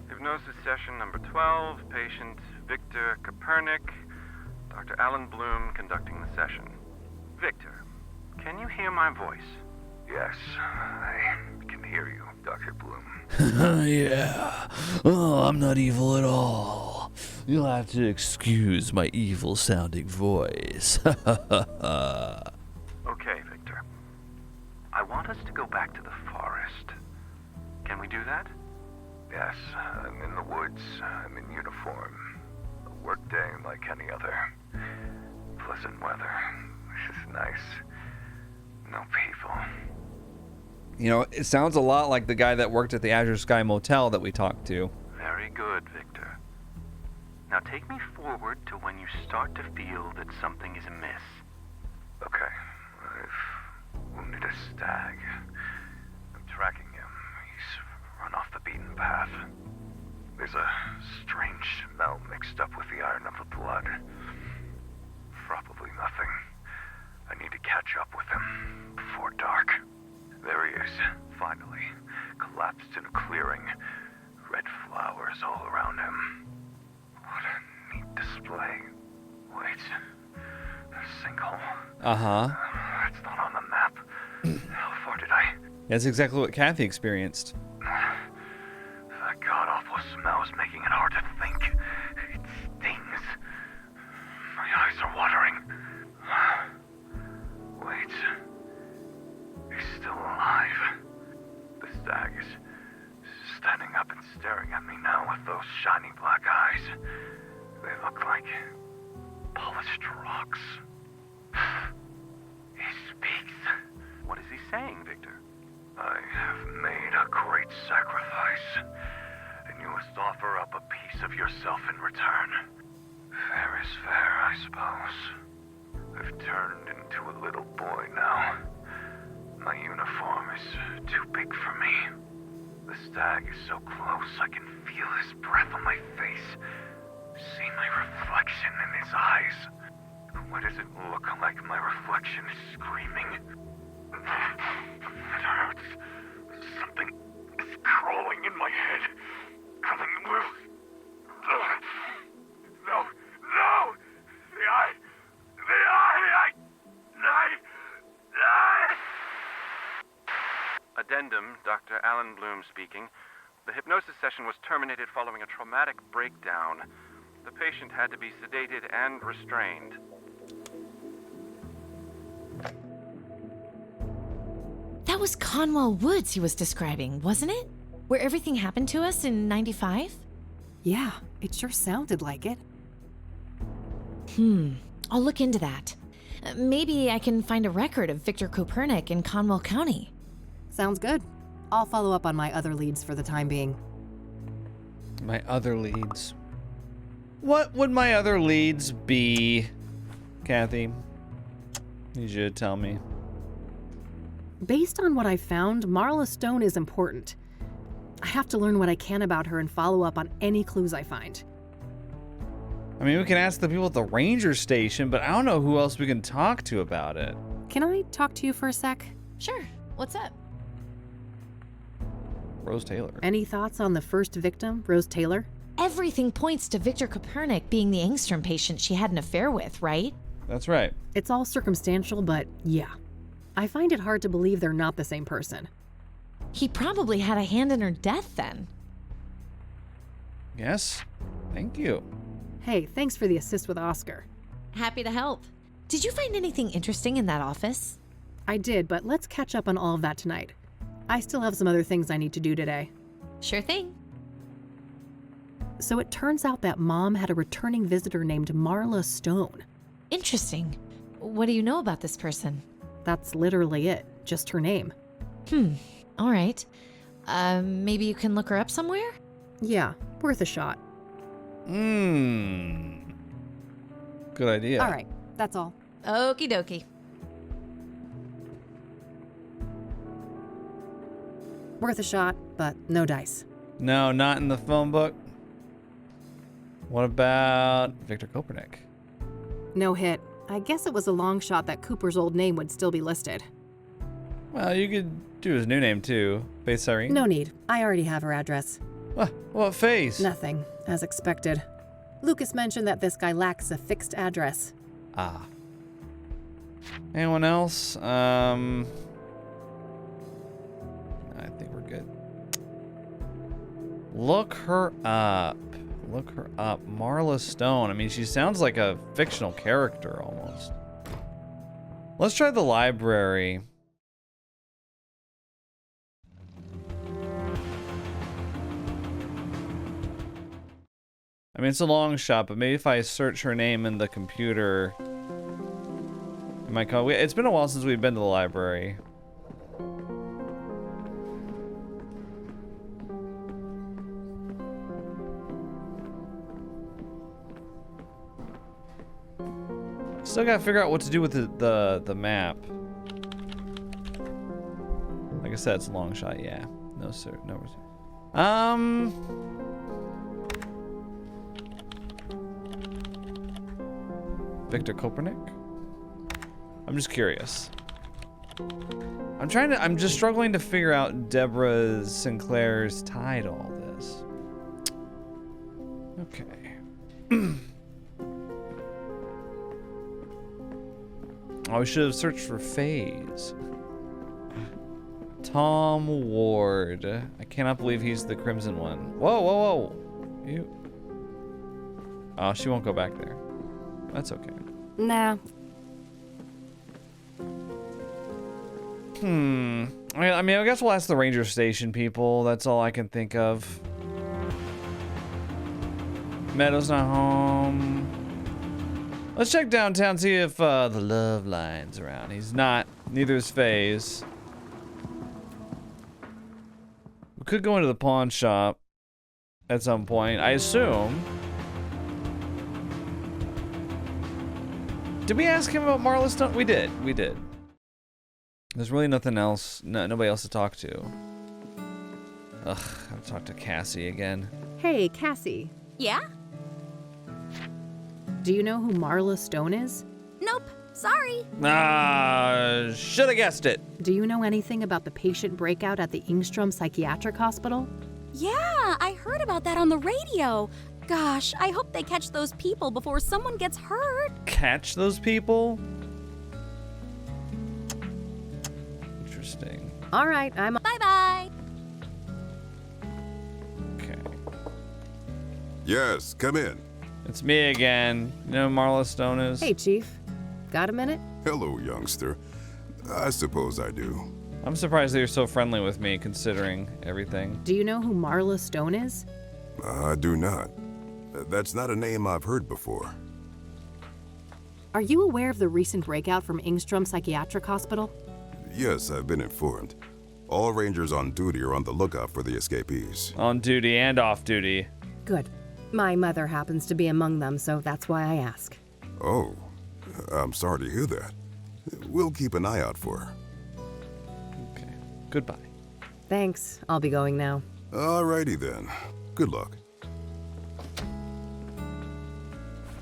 Hypnosis session number 12, patient Victor Kopernik, Dr. Alan Bloom conducting the session. Victor, can you hear my voice? Yes, I can hear you, Dr. Bloom. Yeah. Oh, I'm not evil at all. You'll have to excuse my evil sounding voice. Okay, Victor. I want us to go back to the forest. Can we do that? Yes, I'm in the woods. I'm in uniform. A work day like any other. Pleasant weather. This is nice. No people. You know, it sounds a lot like the guy that worked at the Azure Sky Motel that we talked to. Very good, Victor. Now take me forward to when you start to feel that something is amiss. Okay. I've wounded a stag. I'm tracking him. He's run off the beaten path. There's a strange smell mixed up with the iron of the blood. Probably nothing. I need to catch up with him before dark. There he is, finally. Collapsed in a clearing. Red flowers all around him. What a neat display. Wait. A sinkhole. Uh-huh. It's not on the map. How far did I... That's exactly what Kathy experienced. That god-awful smell is making it hard to eyes. They look like polished rocks. He speaks. What is he saying, Victor? I have made a great sacrifice, and you must offer up a piece of yourself in return. Fair is fair, I suppose. I've turned into a little boy now. My uniform is too big for me. The stag is so close I can feel his breath on my face. See my reflection in his eyes. Why does it look like my reflection is screaming? It hurts. Something is crawling in my head. Coming loose. No, no! The eye! The eye! Addendum, Dr. Alan Bloom speaking. The hypnosis session was terminated following a traumatic breakdown. The patient had to be sedated and restrained. That was Conwell Woods he was describing, wasn't it? Where everything happened to us in 95? Yeah, it sure sounded like it. I'll look into that. Maybe I can find a record of Victor Kopernik in Conwell County. Sounds good. I'll follow up on my other leads for the time being. My other leads. What would my other leads be, Kathy? You should tell me. Based on what I found, Marla Stone is important. I have to learn what I can about her and follow up on any clues I find. I mean, we can ask the people at the ranger station, but I don't know who else we can talk to about it. Can I talk to you for a sec? Sure. What's up? Rose Taylor. Any thoughts on the first victim, Rose Taylor? Everything points to Victor Kopernik being the Engstrom patient she had an affair with, right? That's right. It's all circumstantial, but yeah. I find it hard to believe they're not the same person. He probably had a hand in her death then. Yes. Thank you. Hey, thanks for the assist with Oscar. Happy to help. Did you find anything interesting in that office? I did, but let's catch up on all of that tonight. I still have some other things I need to do today. Sure thing. So it turns out that Mom had a returning visitor named Marla Stone. Interesting. What do you know about this person? That's literally it. Just her name. All right. Maybe you can look her up somewhere? Yeah, worth a shot. Good idea. All right, that's all. Okie dokie. Worth a shot, but no dice. No, not in the phone book. What about Victor Kopernik? No hit. I guess it was a long shot that Cooper's old name would still be listed. Well, you could do his new name too. Faith Cyrene? No need. I already have her address. What face? Nothing, as expected. Lucas mentioned that this guy lacks a fixed address. Ah. Anyone else? I think we're good. Look her up. Look her up. Marla Stone. I mean, she sounds like a fictional character almost. Let's try the library. I mean, it's a long shot, but maybe if I search her name in the computer, it might come. It's been a while since we've been to the library. Still gotta figure out what to do with the map. Like I said, it's a long shot. Yeah. No sir. No. Victor Kopernik? I'm just curious. I'm just struggling to figure out Deborah Sinclair's tie to all this. Okay. Oh, we should have searched for Faze. Tom Ward. I cannot believe he's the crimson one. Whoa, whoa, whoa. You. Oh, she won't go back there. That's okay. Nah. I mean, I guess we'll ask the ranger station people. That's all I can think of. Meadow's not home. Let's check downtown, see if the love line's around. He's not. Neither is FaZe. We could go into the pawn shop at some point, I assume. Did we ask him about Marla Stone? We did. We did. There's really nothing else. Nobody else to talk to. Ugh, I have to talk to Cassie again. Hey, Cassie. Yeah? Do you know who Marla Stone is? Nope. Sorry. Should have guessed it. Do you know anything about the patient breakout at the Engstrom Psychiatric Hospital? Yeah, I heard about that on the radio. Gosh, I hope they catch those people before someone gets hurt. Catch those people? Interesting. All right, I'm... Bye-bye. Okay. Yes, come in. It's me again. You know who Marla Stone is? Hey, Chief. Got a minute? Hello, youngster. I suppose I do. I'm surprised that you're so friendly with me, considering everything. Do you know who Marla Stone is? I do not. That's not a name I've heard before. Are you aware of the recent breakout from Engstrom Psychiatric Hospital? Yes, I've been informed. All rangers on duty are on the lookout for the escapees. On duty and off duty. Good. My mother happens to be among them, so that's why I ask. Oh, I'm sorry to hear that. We'll keep an eye out for her. Okay. Goodbye. Thanks. I'll be going now. Alrighty then. Good luck.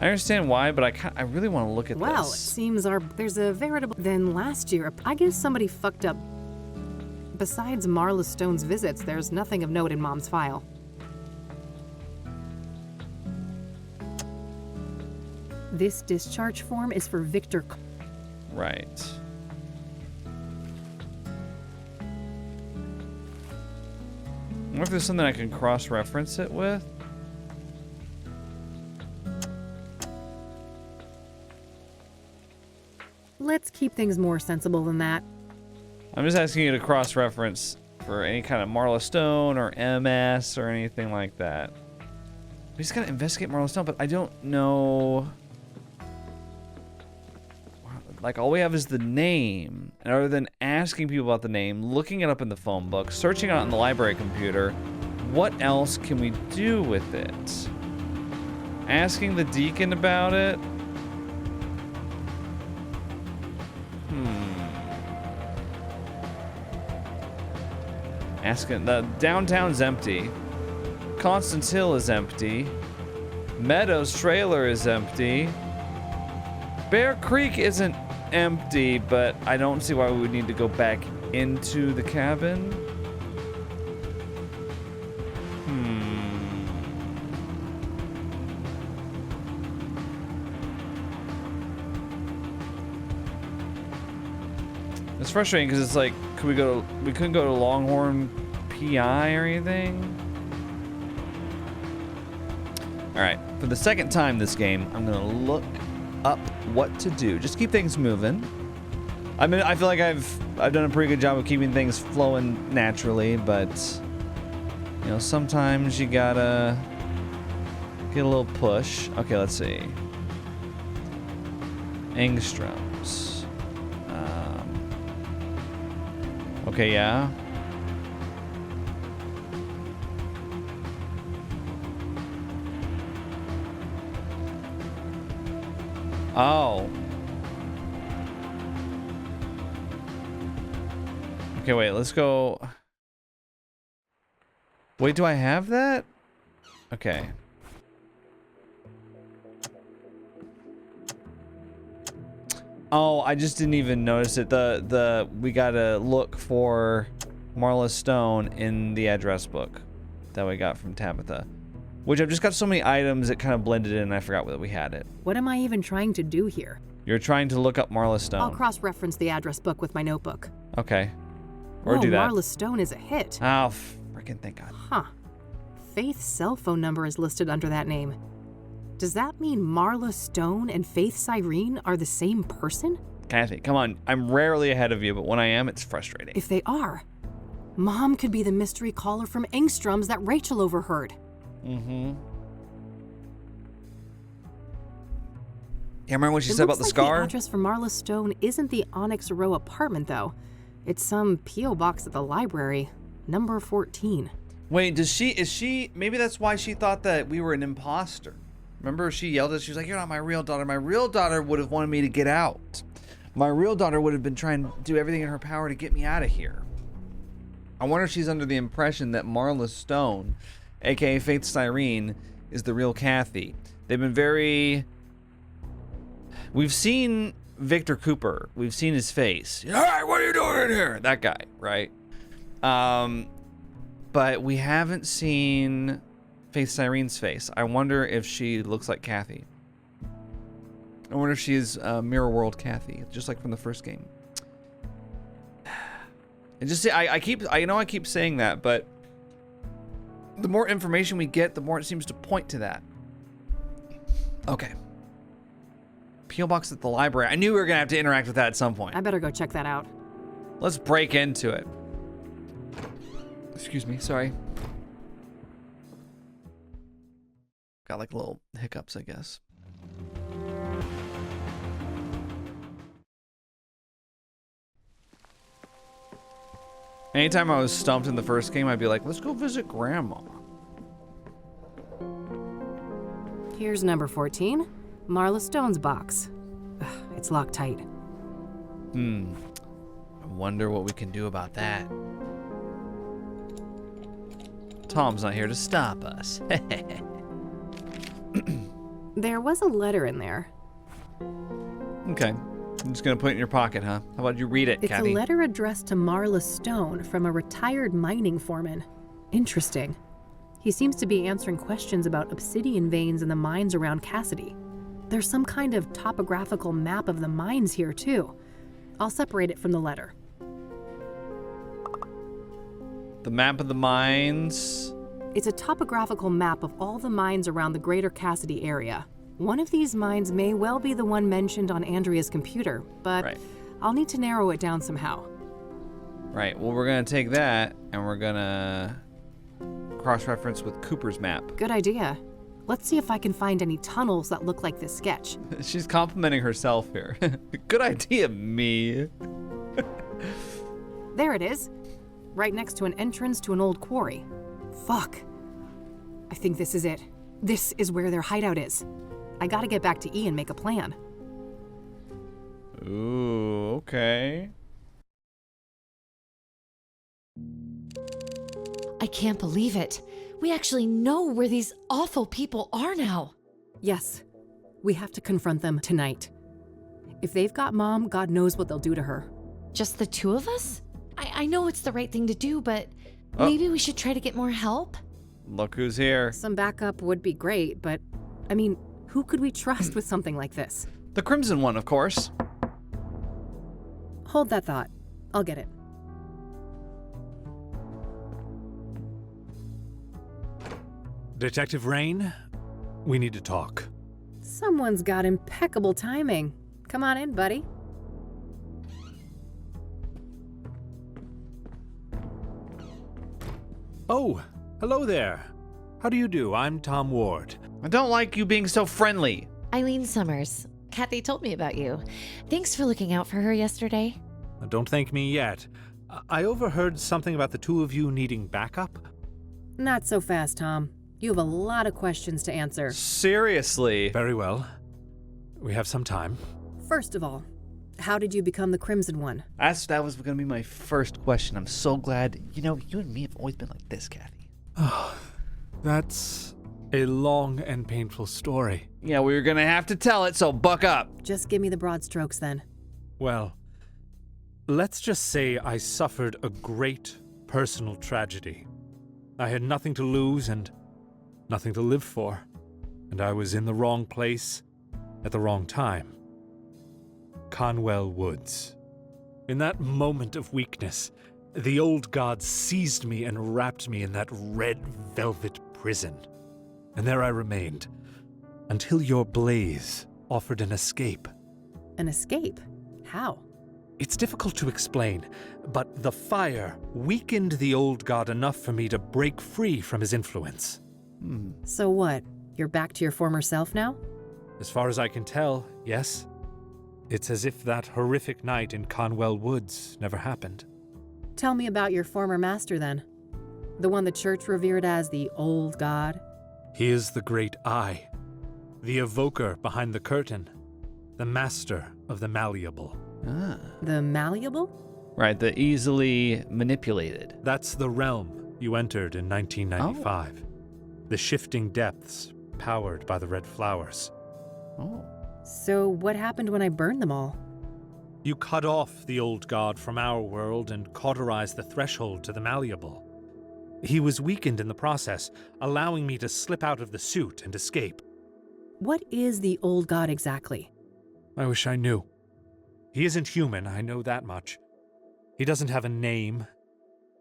I understand why, but I really want to look at Well, this. it seems there's a veritable... Then last year, I guess somebody fucked up. Besides Marla Stone's visits, there's nothing of note in Mom's file. This discharge form is for Victor... Right. I wonder if there's something I can cross-reference it with. Let's keep things more sensible than that. I'm just asking you to cross-reference for any kind of Marla Stone or MS or anything like that. We just gotta investigate Marla Stone, but I don't know... Like, all we have is the name. And other than asking people about the name, looking it up in the phone book, searching it on the library computer, what else can we do with it? Asking the deacon about it? Asking, the downtown's empty. Constance Hill is empty. Meadows trailer is empty. Bear Creek isn't empty, but I don't see why we would need to go back into the cabin. It's frustrating because it's like, we couldn't go to Longhorn PI or anything. All right, for the second time this game, I'm gonna look up what to do. Just keep things moving. I mean, I feel like I've done a pretty good job of keeping things flowing naturally, but you know, sometimes you gotta get a little push. Okay, let's see. Engstrom's. Okay, yeah. Oh. Okay, wait, let's go. Wait, do I have that? Okay. Oh, I just didn't even notice it. We gotta look for Marla Stone in the address book that we got from Tabitha. Which I've just got so many items it kind of blended in and I forgot that we had it. What am I even trying to do here? You're trying to look up Marla Stone. I'll cross-reference the address book with my notebook. Okay. Or do that. Marla Stone is a hit. Oh, freaking thank God. Huh. Faith's cell phone number is listed under that name. Does that mean Marla Stone and Faith Cyrene are the same person? Kathy, come on. I'm rarely ahead of you, but when I am, it's frustrating. If they are, Mom could be the mystery caller from Engstrom's that Rachel overheard. Mm-hmm. Yeah, remember what she It said about looks the like scar? The address for Marla Stone isn't the Onyx Row apartment, though. It's some P.O. box at the library, number 14. Wait, is she, maybe that's why she thought that we were an imposter. Remember she yelled at us, she was like, you're not my real daughter. My real daughter would have wanted me to get out. My real daughter would have been trying to do everything in her power to get me out of here. I wonder if she's under the impression that Marla Stone, aka Faith Styrene, is the real Kathy. They've been very... We've seen Victor Cooper. We've seen his face. All right, what are you doing in here? That guy, right? But we haven't seen Faith Styrene's face. I wonder if she looks like Kathy. I wonder if she's Mirror World Kathy, just like from the first game. And just I keep saying that, but the more information we get, the more it seems to point to that. Okay. P.O. box at the library. I knew we were gonna have to interact with that at some point. I better go check that out. Let's break into it. Excuse me, sorry. Got like little hiccups, I guess. Anytime I was stumped in the first game, I'd be like, let's go visit Grandma. Here's number 14, Marla Stone's box. Ugh, it's locked tight. I wonder what we can do about that. Tom's not here to stop us. There was a letter in there. Okay. I'm just gonna put it in your pocket, huh? How about you read it, It's Kathy? a letter addressed to Marla Stone from a retired mining foreman. Interesting. He seems to be answering questions about obsidian veins in the mines around Cassidy. There's some kind of topographical map of the mines here, too. I'll separate it from the letter. The map of the mines. It's a topographical map of all the mines around the greater Cassidy area. One of these mines may well be the one mentioned on Andrea's computer, but Right. I'll need to narrow it down somehow. Right, well, we're gonna take that and we're gonna cross-reference with Cooper's map. Good idea. Let's see if I can find any tunnels that look like this sketch. She's complimenting herself here. Good idea, me. There it is. Right next to an entrance to an old quarry. Fuck. I think this is it. This is where their hideout is. I gotta get back to E and make a plan. Ooh, okay. I can't believe it. We actually know where these awful people are now. Yes. We have to confront them tonight. If they've got Mom, God knows what they'll do to her. Just the two of us? I know it's the right thing to do, but Oh. maybe we should try to get more help? Look who's here. Some backup would be great, but I mean, who could we trust with something like this? The Crimson One, of course. Hold that thought. I'll get it. Detective Rain, we need to talk. Someone's got impeccable timing. Come on in, buddy. Oh, hello there. How do you do? I'm Tom Ward. I don't like you being so friendly. Eileen Summers. Kathy told me about you. Thanks for looking out for her yesterday. Don't thank me yet. I overheard something about the two of you needing backup. Not so fast, Tom. You have a lot of questions to answer. Seriously. Very well. We have some time. First of all, how did you become the Crimson One? That was gonna be my first question. I'm so glad. You know, you and me have always been like this, Kathy. Oh, that's a long and painful story. Yeah, we were gonna have to tell it, so buck up. Just give me the broad strokes then. Well, let's just say I suffered a great personal tragedy. I had nothing to lose and nothing to live for, and I was in the wrong place at the wrong time. Conwell Woods. In that moment of weakness, the old god seized me and wrapped me in that red velvet prison. And there I remained, until your blaze offered an escape. An escape? How? It's difficult to explain, but the fire weakened the old god enough for me to break free from his influence. So what? You're back to your former self now? As far as I can tell, yes. It's as if that horrific night in Conwell Woods never happened. Tell me about your former master then. The one the church revered as the old god. He is the great I, the evoker behind the curtain, the master of the malleable. Ah. The malleable? Right, the easily manipulated. That's the realm you entered in 1995. The shifting depths powered by the red flowers. Oh. So what happened when I burned them all? You cut off the old god from our world and cauterized the threshold to the malleable. He was weakened in the process, allowing me to slip out of the suit and escape. What is the old god exactly? I wish I knew. He isn't human, I know that much. He doesn't have a name.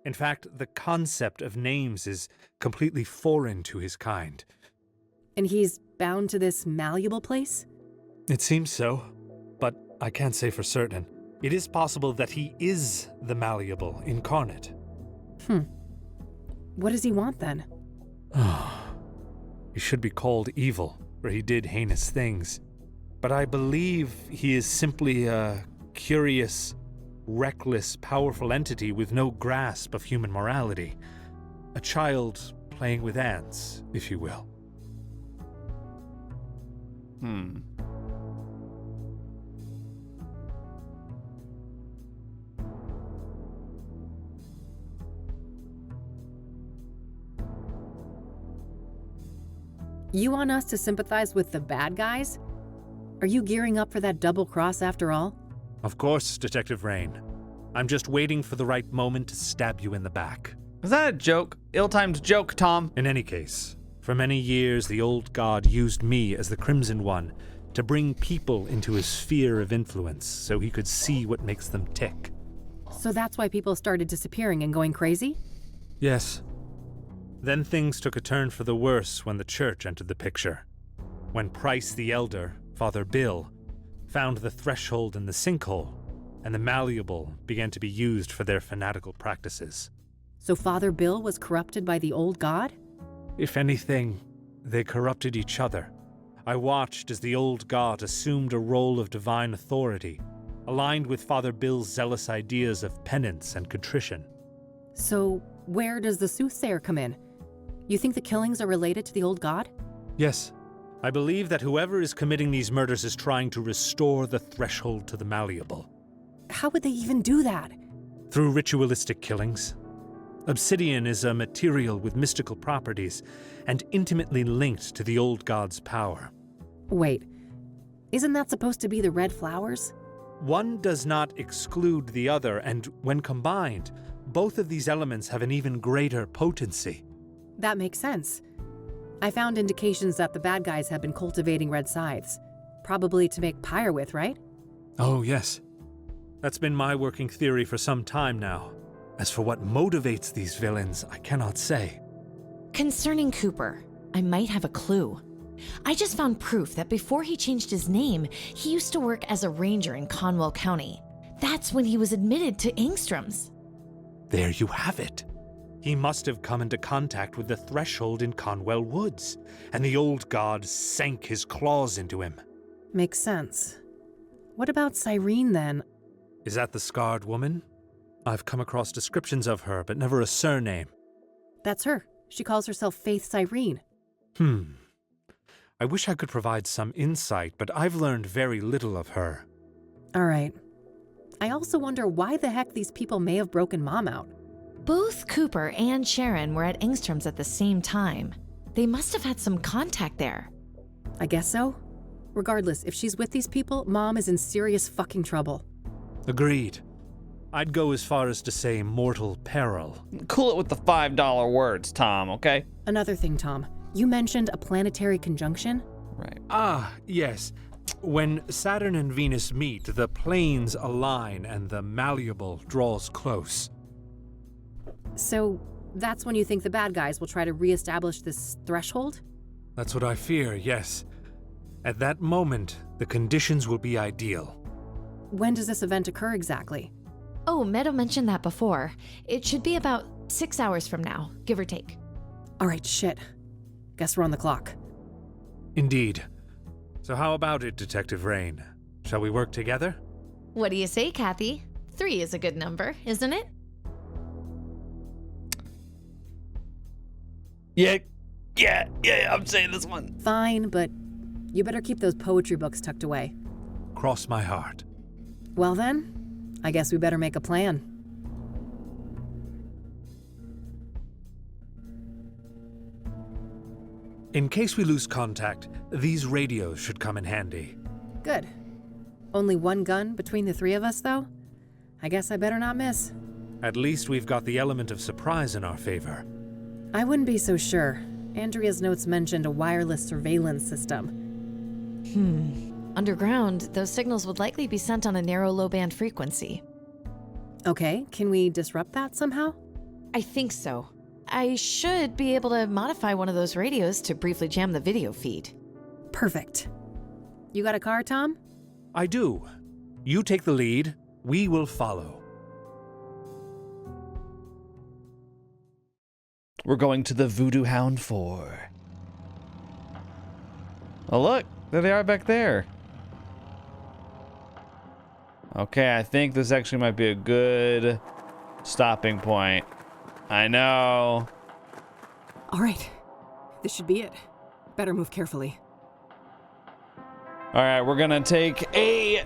In fact, the concept of names is completely foreign to his kind. And he's bound to this malleable place? It seems so, but I can't say for certain. It is possible that he is the malleable incarnate. What does he want then? He should be called evil, for he did heinous things. But I believe he is simply a curious, reckless, powerful entity with no grasp of human morality. A child playing with ants, if you will. You want us to sympathize with the bad guys? Are you gearing up for that double cross after all? Of course, Detective Rain. I'm just waiting for the right moment to stab you in the back. Is that a joke? Ill-timed joke, Tom? In any case, for many years the old god used me as the Crimson One to bring people into his sphere of influence so he could see what makes them tick. So that's why people started disappearing and going crazy? Yes. Then things took a turn for the worse when the church entered the picture. When Price the Elder, Father Bill, found the threshold in the sinkhole, and the malleable began to be used for their fanatical practices. So Father Bill was corrupted by the old god? If anything, they corrupted each other. I watched as the old god assumed a role of divine authority, aligned with Father Bill's zealous ideas of penance and contrition. So where does the soothsayer come in? You think the killings are related to the old god? Yes. I believe that whoever is committing these murders is trying to restore the threshold to the malleable. How would they even do that? Through ritualistic killings. Obsidian is a material with mystical properties and intimately linked to the old god's power. Wait, isn't that supposed to be the red flowers? One does not exclude the other, and when combined, both of these elements have an even greater potency. That makes sense. I found indications that the bad guys have been cultivating red scythes. Probably to make pyre with, right? Oh, yes. That's been my working theory for some time now. As for what motivates these villains, I cannot say. Concerning Cooper, I might have a clue. I just found proof that before he changed his name, he used to work as a ranger in Conwell County. That's when he was admitted to Engstrom's. There you have it. He must have come into contact with the threshold in Conwell Woods, and the old god sank his claws into him. Makes sense. What about Cyrene, then? Is that the scarred woman? I've come across descriptions of her, but never a surname. That's her. She calls herself Faith Cyrene. I wish I could provide some insight, but I've learned very little of her. All right. I also wonder why the heck these people may have broken Mom out. Both Cooper and Sharon were at Engstrom's at the same time. They must have had some contact there. I guess so. Regardless, if she's with these people, Mom is in serious fucking trouble. Agreed. I'd go as far as to say mortal peril. Cool it with the $5 words, Tom, okay? Another thing, Tom. You mentioned a planetary conjunction? Right. Ah, yes. When Saturn and Venus meet, the planes align and the malleable draws close. So, that's when you think the bad guys will try to reestablish this threshold? That's what I fear, yes. At that moment, the conditions will be ideal. When does this event occur exactly? Oh, Meadow mentioned that before. It should be about 6 hours from now, give or take. All right, shit. Guess we're on the clock. Indeed. So how about it, Detective Rain? Shall we work together? What do you say, Kathy? 3 is a good number, isn't it? Yeah, I'm saying this one. Fine, but you better keep those poetry books tucked away. Cross my heart. Well then, I guess we better make a plan. In case we lose contact, these radios should come in handy. Good. Only one gun between the 3 of us, though? I guess I better not miss. At least we've got the element of surprise in our favor. I wouldn't be so sure. Andrea's notes mentioned a wireless surveillance system. Underground, those signals would likely be sent on a narrow low-band frequency. Okay, can we disrupt that somehow? I think so. I should be able to modify one of those radios to briefly jam the video feed. Perfect. You got a car, Tom? I do. You take the lead, we will follow. We're going to the Voodoo Hound 4. Oh look, there they are back there. Okay, I think this actually might be a good stopping point. I know. All right, this should be it. Better move carefully. All right, we're gonna take a...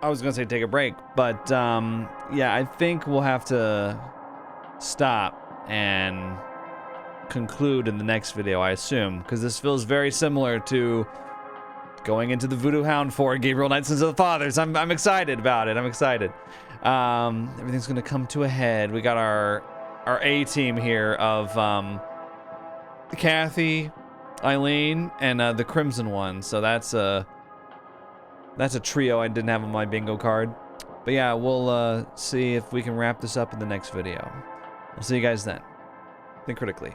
I was gonna say take a break, but yeah, I think we'll have to stop and conclude in the next video, I assume, because this feels very similar to going into the Voodoo Hound 4 Gabriel Knight Sins of the Fathers. I'm excited about it. I'm excited. Everything's gonna come to a head. We got our A team here of Kathy, Eileen, and the Crimson one. So that's a trio I didn't have on my bingo card. But yeah, we'll see if we can wrap this up in the next video. I'll see you guys then. Think critically.